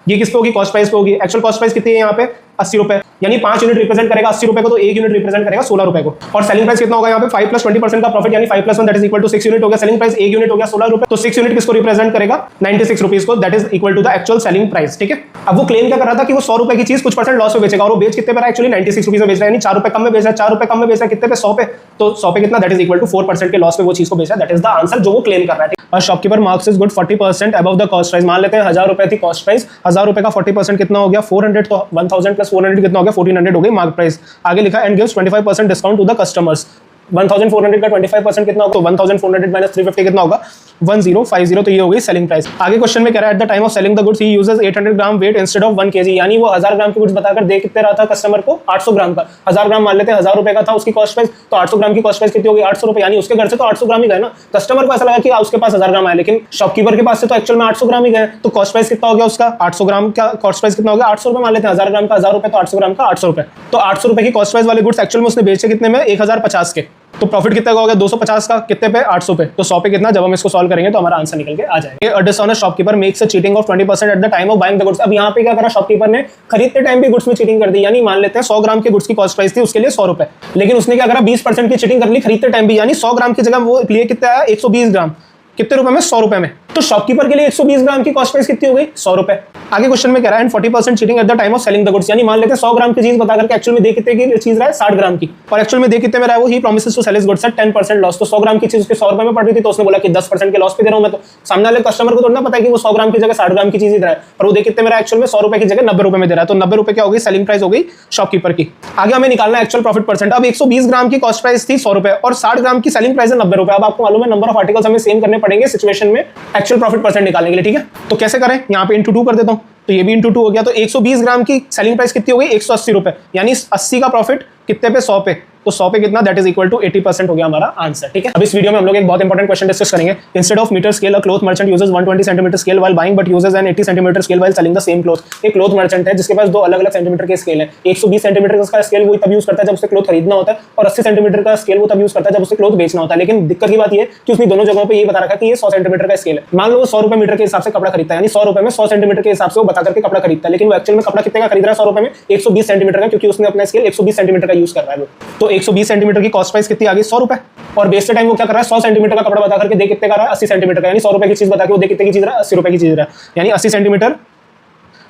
ये किस पे होगी कॉस्ट प्राइस पे होगी। एक्चुअल कॉस्ट प्राइस कितनी है यहाँ पे 80 रुपए, यानी 5 यूनिट रिप्रेजेंट करेगा 80 रुपए को, तो 1 यूनिट रिप्रेजेंट करेगा 16 रुपए को। और सेलिंग प्राइस कितना होगा यहाँ पे 5 प्लस 20% का प्रॉफिट, यानी 5 plus 1 that is equal to 6 unit हो गया। सेलिंग प्राइस 1 यूनिट हो गया 16 रुपए, तो 6 यूनिट किसको रिप्रेजेंट करेगा 96 रुपीज को, that is equal to the actual selling price. ठीक है, अब वो क्लेम क्या कर रहा था कि वो 100 रुपए की चीज कुछ परसेंट लॉस में बेचेगा और वो बेच कितने पर एक्चुअली 96 रुपीज में बेच रहा है, यानी 4 रुपए कम में बेच रहा है। 4 रुपए कम में बेच रहा है कितने पे 100 पे, तो 100 पे कितना दैट इज इक्वल टू 4% के लॉस में वो चीज को बेच रहा है। दैट इज द आंसर जो वो क्लेम कर रहा है। और shopkeeper marks is good 40% above the cost price. मान लेते हैं 1000 रुपए थी कॉस्ट प्राइस, 1000 रुपए का 40% कितना हो गया 400, तो 1000 प्लस 400 कितना हो गया 1400 हो गई मार्क प्राइस। आगे लिखा and gives 25% discount to the customers. 1400 का 25% कितना होगा, तो 1400 माइनस 350 कितना होगा 1050, तो ये हो गई सेलिंग प्राइस। आगे क्वेश्चन में कह रहा है eight the time of selling the goods he uses 800 gram weight instead of 1 KG, यानी वो 1000 ग्राम के गुड्स बताकर दे कितने रहा था कस्टमर को 800 ग्राम का। 1000 ग्राम मान लेते हैं 1000 रुपए का था उसकी कॉस्ट प्राइस, तो 800 ग्राम की कॉस्ट प्राइस कितनी होगी 800 रुपए, यानी उसके घर से तो 800 ग्राम ही गए ना। कस्टमर को ऐसा लगा कि उसके पास 1000 ग्राम आए, लेकिन शॉपकीपर के पास से तो एक्चुअल में 800 ग्राम ही गए, तो कॉस्ट प्राइस कितना हो गया उसका 800 ग्राम का कॉस्ट प्राइस कितना हो गया 800 रुपए। मान लेते हैं 1000 ग्राम का 1000 रुपए, तो 800 ग्राम का 800 रुपए, तो 800 रुपए की कॉस्ट प्राइस वाले गुड्स एक्चुअल में उसने बेचे कितने में 1050 के, तो प्रॉफिट कितना का हो गया 250 का कितने पे 800 पे, तो 100 पे कितना। जब हम इसको सॉल्व करेंगे तो हमारा आंसर निकल के आ जाएगा। A dishonest shopkeeper makes a cheating of 20% at the time of buying the goods. अब यहाँ पे क्या करा शॉपकीपर ने खरीदते टाइम भी गुड्स में चीटिंग कर दी, यानी मान लेते हैं 100 ग्राम के गुड्स की कॉस्ट प्राइस थी उसके लिए 100 रुपए, लेकिन उसने क्या करा 20% की चीटिंग कर ली खरीदते टाइम भी, यानी 100 ग्राम की जगह वो लिए कितना आया 120 ग्राम कितने रुपए में 100 रुपए में, तो शॉपकीपर के लिए 120 ग्राम की कॉस्ट प्राइस कितनी हो गई 100 रुपए। आगे क्वेश्चन में कह रहा है 40% cheating eight the time of selling the goods, यानी मान लेते हैं 100 ग्राम की चीज बता करके एक्चुअल में दे कितने की चीज रहा है 60 ग्राम की, और एक्चुअल में दे कितने में रहा है वो he promises to sell his goods at 10% loss. तो 100 ग्राम की चीज उसके 100 रुपए में पड़ रही थी, तो उसने बोला कि 10% के लॉस पे दे रहा हूं मैं, तो सामने वाले कस्टमर को तो ना पता है कि वो 100 ग्राम की जगह 60 ग्राम की चीज ही दे रहा है, पर वो दे कितने में रहा है एक्चुअल में 100 रुपए की जगह 90 रुपए में दे रहा है, तो 90 रुपए क्या हो गई सेलिंग प्राइस हो गई शॉपकीपर की। आगे हमें निकालना है एक्चुअल प्रॉफिट परसेंट। अब 120 ग्राम की कॉस्ट प्राइस थी 100 रुपए और 60 ग्राम की सेलिंग प्राइस है 90 रुपए। अब आपको मालूम है नंबर ऑफ आर्टिकल्स हमें सेम करने पड़ेंगे सिचुएशन में एक्चुअल प्रॉफिट परसेंट निकालने के लिए। ठीक है, तो कैसे करें, यहाँ पे इंटू 2 कर देता हूँ, तो ये भी इंटू 2 हो गया, तो 120 ग्राम की सेलिंग प्राइस कितनी हो गई 180 रुपए, यानी 80 का प्रॉफिट कितने पे 100 पे, तो 100 पे कितना दैट इज इक्वल टू 80% हो गया हमारा आंसर। ठीक है, अब इस वीडियो में हम लोग एक बहुत इंपॉर्टेंट क्वेश्चन डिस्कस करेंगे। Instead of metre scale a cloth merchant uses 120 centimetre scale while buying but uses an 80 centimetre scale while selling the same cloth. एक क्लॉथ मर्चेंट है जिसके पास दो अलग अलग सेंटीमीटर के स्केल है। 120 सेंटीमीटर का स्केल वो तब यूज करता है जब उसे क्लॉथ खरीदना होता है, और 80 सेंटीमीटर का स्केल वो तब यूज करता है जब उसे क्लॉथ बेचना होता है। लेकिन दिक्कत की बात ये कि उसने दोनों जगहों पे ये बता रखा कि ये 100 सेंटीमीटर का स्केल है। मान लो 100 रुपए मीटर के हिसाब से कपड़ा खरीदता है, यानी 100 रुपए में 100 सेंटीमीटर के हिसाब से वो बता करके कपड़ा खरीदता है, लेकिन वो एक्चुअल में कपड़ा कितने का खरीद रहा है 100 रुपए में 120 सेंटीमीटर का, क्योंकि उसने अपना स्केल 120 सेंटीमीटर का यूज कर रहा है वो। तो 120 सेंटीमीटर की कॉस्ट प्राइस कितनी आ गई 100 रुपए, और बेचते टाइम वो क्या कर रहा है 100 सेंटीमीटर का कपड़ा बता करके दे कितने का रहा है 80 सेंटीमीटर का, यानी 100 रुपए की चीज बता के वो दे कितने की चीज रहा है 80 रुपए की चीज रहा है, यानी 80 सेंटीमीटर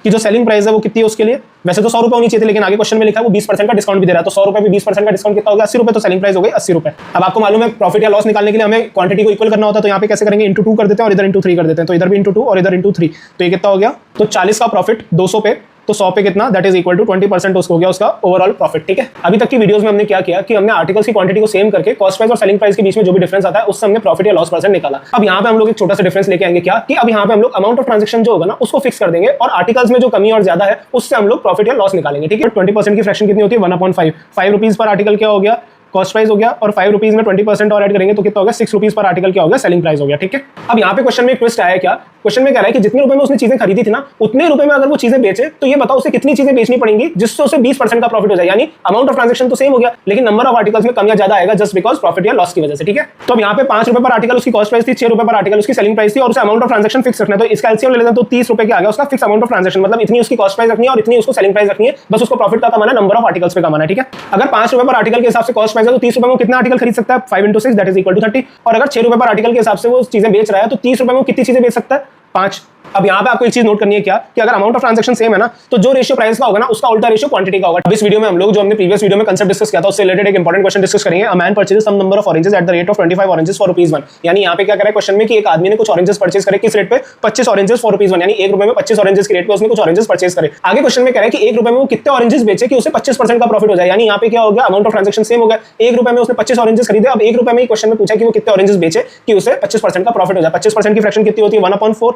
की जो सेलिंग प्राइस है वो कितनी है उसके लिए। वैसे तो 100 रुपए होनी चाहिए थी, लेकिन आगे क्वेश्चन में लिखा है वो 20% का डिस्काउंट भी दे रहा है, तो 100 रुपए भी 20% का डिस्काउंट कितना हो गया 80 रुपए, तो सेलिंग प्राइस हो गई 80 रुपए। अब आपको मालूम है प्रॉफिट या लॉस निकालने के लिए हमें क्वांटिटी को इक्वल करना होता है, तो यहाँ पे कैसे करेंगे इंटू 2 कर देते हैं और इधर इंटू 3 कर देते हैं, तो इधर भी इंटू 2 और इधर इंटू 3, तो ये कितना हो गया, तो 40 का प्रॉफिट 200 पे, तो 100 पे कितना दैट इज इक्वल टू 20% उसको हो गया उसका ओवरऑल प्रॉफिट। ठीक है, अभी तक की वीडियोस में हमने क्या किया कि हमने आर्टिकल्स की क्वांटिटी को सेम करके कॉस्ट प्राइस और सेलिंग प्राइस के बीच में जो भी डिफरेंस आता है उससे हमने प्रॉफिट या लॉस परसेंट निकाला। अब यहाँ पे हम लोग एक छोटा सा डिफरेंस लेके आएंगे क्या कि अब यहाँ पे हम लोग अमाउंट ऑफ ट्रांजेक्शन जो होगा ना उसको फिक्स कर देंगे, और आर्टिकल्स में जो कमी और ज्यादा है उससे हम लोग प्रॉफिट या लॉस निकालेंगे। ठीक है, 20% की फ्रैक्शन कितनी होती है 1/5 5 रुपीज पर आर्टिकल क्या हो गया कॉस्ट प्राइस हो गया, और 5 रुपीज में 20% और ऐड करेंगे तो कितना हो गया, 6 रुपीज पर आर्टिकल क्या हो गया, सेलिंग प्राइस हो गया। ठीक है, अब यहाँ पे क्वेश्चन में एक ट्विस्ट आया क्या, क्वेश्चन में कह रहा है कि जितने रुपए में उसने चीजें खरीदी थी ना, उतने रुपए में अगर वो चीजें बेचे तो ये बताओ उसे कितनी चीजें बेचनी पड़ेंगी जिससे उसे 20% का प्रॉफिट हो जाए। यानी अमाउंट ऑफ ट्रांजैक्शन तो सेम हो गया, लेकिन नंबर ऑफ आर्टिकल्स में कम या ज्यादा आएगा जस्ट बिकॉज प्रॉफिट या लॉस की वजह से। ठीक है, तो अब यहाँ पे 5 रुपए पर आर्टिकल उसकी कॉस्ट प्राइस थी, 6 रुपए पर आर्टिकल उसकी सेलिंग प्राइस थी, और उसे अमाउंट ऑफ ट्रांजैक्शन फिक्स रखना है। तो इसका एलसीएम ले लेते हैं तो 30 रुपए के आ गया उसका फिक्स अमाउंट ऑफ ट्रांजैक्शन, मतलब इतनी उसकी कॉस्ट प्राइस रखनी है और इतनी उसको सेलिंग प्राइस रखनी है, बस उसको प्रॉफिट का कमाना है, नंबर ऑफ आर्टिकल्स पे कमाना है। ठीक है, अगर 5 रुपए पर आर्टिकल के हिसाब से कॉस्ट प्राइस है तो 30 रुपए में कितना आर्टिकल खरीद सकता है, 5 into 6 that is equal to 30। और अगर 6 रुपए पर आर्टिकल के हिसाब से वो चीजें बेच रहा है तो 30 रुपए में वो कितनी चीजें बेच सकता है, 5। अब यहाँ पे आपको एक चीज नोट करनी है क्या, कि अगर अमाउंट ऑफ ट्रांजैक्शन सेम है ना, तो जो रेशियो प्राइस का होगा ना, उसका उल्टा रेशियो क्वांटिटी का होगा। इस वीडियो में हम लोग जो हमने प्रीवियस वीडियो में कंसेप्ट डिस्कस किया था उससे रिलेटेड एक इंपॉर्टेंट क्वेश्चन डिस्कस करेंगे। A man purchases some number of oranges at the rate of 25 oranges for ₹1। यानी यहाँ पे क्या कर रहा है क्वेश्चन में कि एक आदमी ने कुछ ऑरेंजेस परचेज करे, किस रेट पे, 25 ऑरेंजेस फॉर ₹1, यानी 1 रुपए में 25 ऑरेंजेस के रेट पे उसने कुछ ऑरेंजेस परचेज करे। आगे क्वेश्चन में कह रहा है कि 1 रुपए में वो कितने ऑरेंजेस बेचे कि उसे 25% का प्रॉफिट हो जाए। यानी यहाँ पे क्या हो गया, अमाउंट ऑफ ट्रांजैक्शन सेम हो गया, 1 रुपए में उसने 25 ऑरेंजेस खरीदे। अब 1 रुपए में क्वेश्चन में पूछा कि वो कितने ऑरेंजेस बेचे कि उसे 25% का प्रॉफिट हो जाए। 25% की फ्रैक्शन कितनी होती है, 1/4।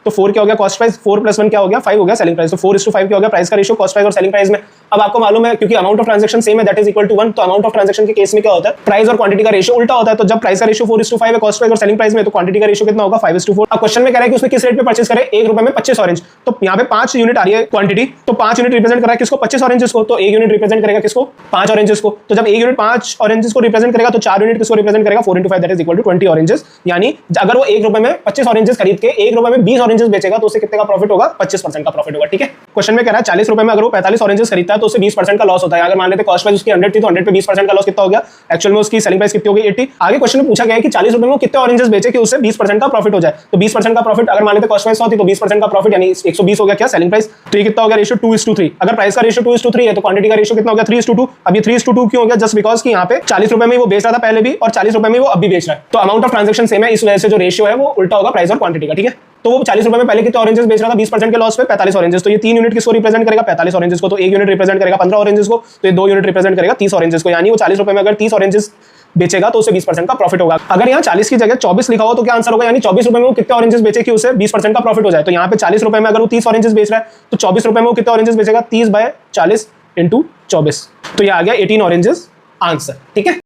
तो 4 क्या हो गया कॉस्ट प्राइस, 4 + 1 क्या हो गया, 5 हो गया सेलिंग प्राइस। तो 4:5 क्या हो गया प्राइस का रेशियो कॉस्ट प्राइस और सेलिंग प्राइस में। अब आपको मालूम है क्योंकि अमाउंट ऑफ ट्रांजैक्शन सेम है दैट इज इक्वल टू 1, तो अमाउंट ऑफ ट्रांजैक्शन के केस में क्या होता है, प्राइस और क्वांटिटी का रेशियो उल्टा होता है। तो जब प्राइस का रेशियो 4:5 है कॉस्ट प्राइस और सेलिंग प्राइस में, तो क्वांटिटी का रेशियो कितना होगा, 5:4। अब क्वेश्चन में कह रहा है कि उसने किस रेट पे परचेस करे, 1 रुपए में 25 ऑरेंज। तो यहाँ पे 5 यूनिट आ रही है क्वांटिटी, तो 5 यूनिट रिप्रेजेंट कर रहा है किसको, 25 ऑरेंजेस को। तो 1 यूनिट रिप्रेजेंट करेगा किसको, 5 ऑरेंजेस को। तो जब 1 यूनिट 5 ऑरेंजेस को रिप्रेजेंट करेगा तो 4 यूनिट किसको रिप्रेजेंट करेगा, 4 × 5 that is equal to 20 oranges. यानी अगर वो 1 रुपए में 25 ऑरेंजेस खरीद के 1 रुपए में 20 ऑरेंजेस बेचेगा तो उसे कितने का प्रॉफिट होगा, 25% का प्रॉफिट होगा। ठीक है, क्वेश्चन में कह रहा है 40 रुपए में अगर वो 45 ऑरेंजेस खरीदता है तो उसे 20% का लॉस होता है। अगर मान लेते कॉस्ट प्राइस उसकी 100 थी तो 100 पे 20% का लॉस कितना हो गया, एक्चुअल में उसकी सेलिंग प्राइस कितनी हो गई, 80। आगे क्वेश्चन में पूछा गया है कि 40 रुपए में वो कितने ऑरेंजेस बेचे कि उससे 20% का प्रॉफिट हो जाए। तो 20% का प्रॉफिट अगर मान लेते कॉस्ट प्राइस 100 थी तो 20% का प्रॉफिट यानी 120 हो गया क्या सेलिंग प्राइस। तो ये कितना हो गया रेशियो 2:3। अगर प्राइस का रेशियो 2:3 है तो क्वांटिटी का रेशियो कितना हो गया 3:2। अब ये 3:2 क्यों हो गया, जस्ट बिकॉज कि यहाँ पे 40 रुपए में वो बेच रहा था पहले भी और 40 रुपए में वो अभी बेच रहा है, तो अमाउंट ऑफ ट्रांजैक्शन सेम है, इस वजह से जो रेशियो है वो उल्टा होगा प्राइस और क्वांटिटी का। ठीक है, तो वो 40 रुपए में पहले कितने ऑरेंजेस बेच रहा था, 20% के लॉस पे 45 ऑरेंजेस। तो ये 3 यूनिट किसको रिप्रेजेंट करेगा, 45 ऑरेंजेस को। तो 1 यूनिट रिप्रेजेंट करेगा 15 ऑरेंजेस को, तो ये 2 यूनिट रिप्रेजेंट करेगा 30 ऑरेंजेस को। यानी वो 40 रुपए में अगर 30 ऑरेंजेस बेचेगा तो उसे 20% का प्रॉफिट होगा। अगर यहाँ 40 की जगह 24 लिखा हो तो क्या आंसर होगा, यानी 24 रुपए में वो कितने ऑरेंजेस बेचे कि उसे 20% का प्रॉफिट हो जाए। तो यहाँ पे 40 रुपए में अगर वो 30 ऑरेंजेस बेच रहा है तो 24 रुपए में वो कितने ऑरेंजेस बेचेगा, 30/40 × 24। तो ये आ गया 18 ऑरेंजेस आंसर। ठीक है।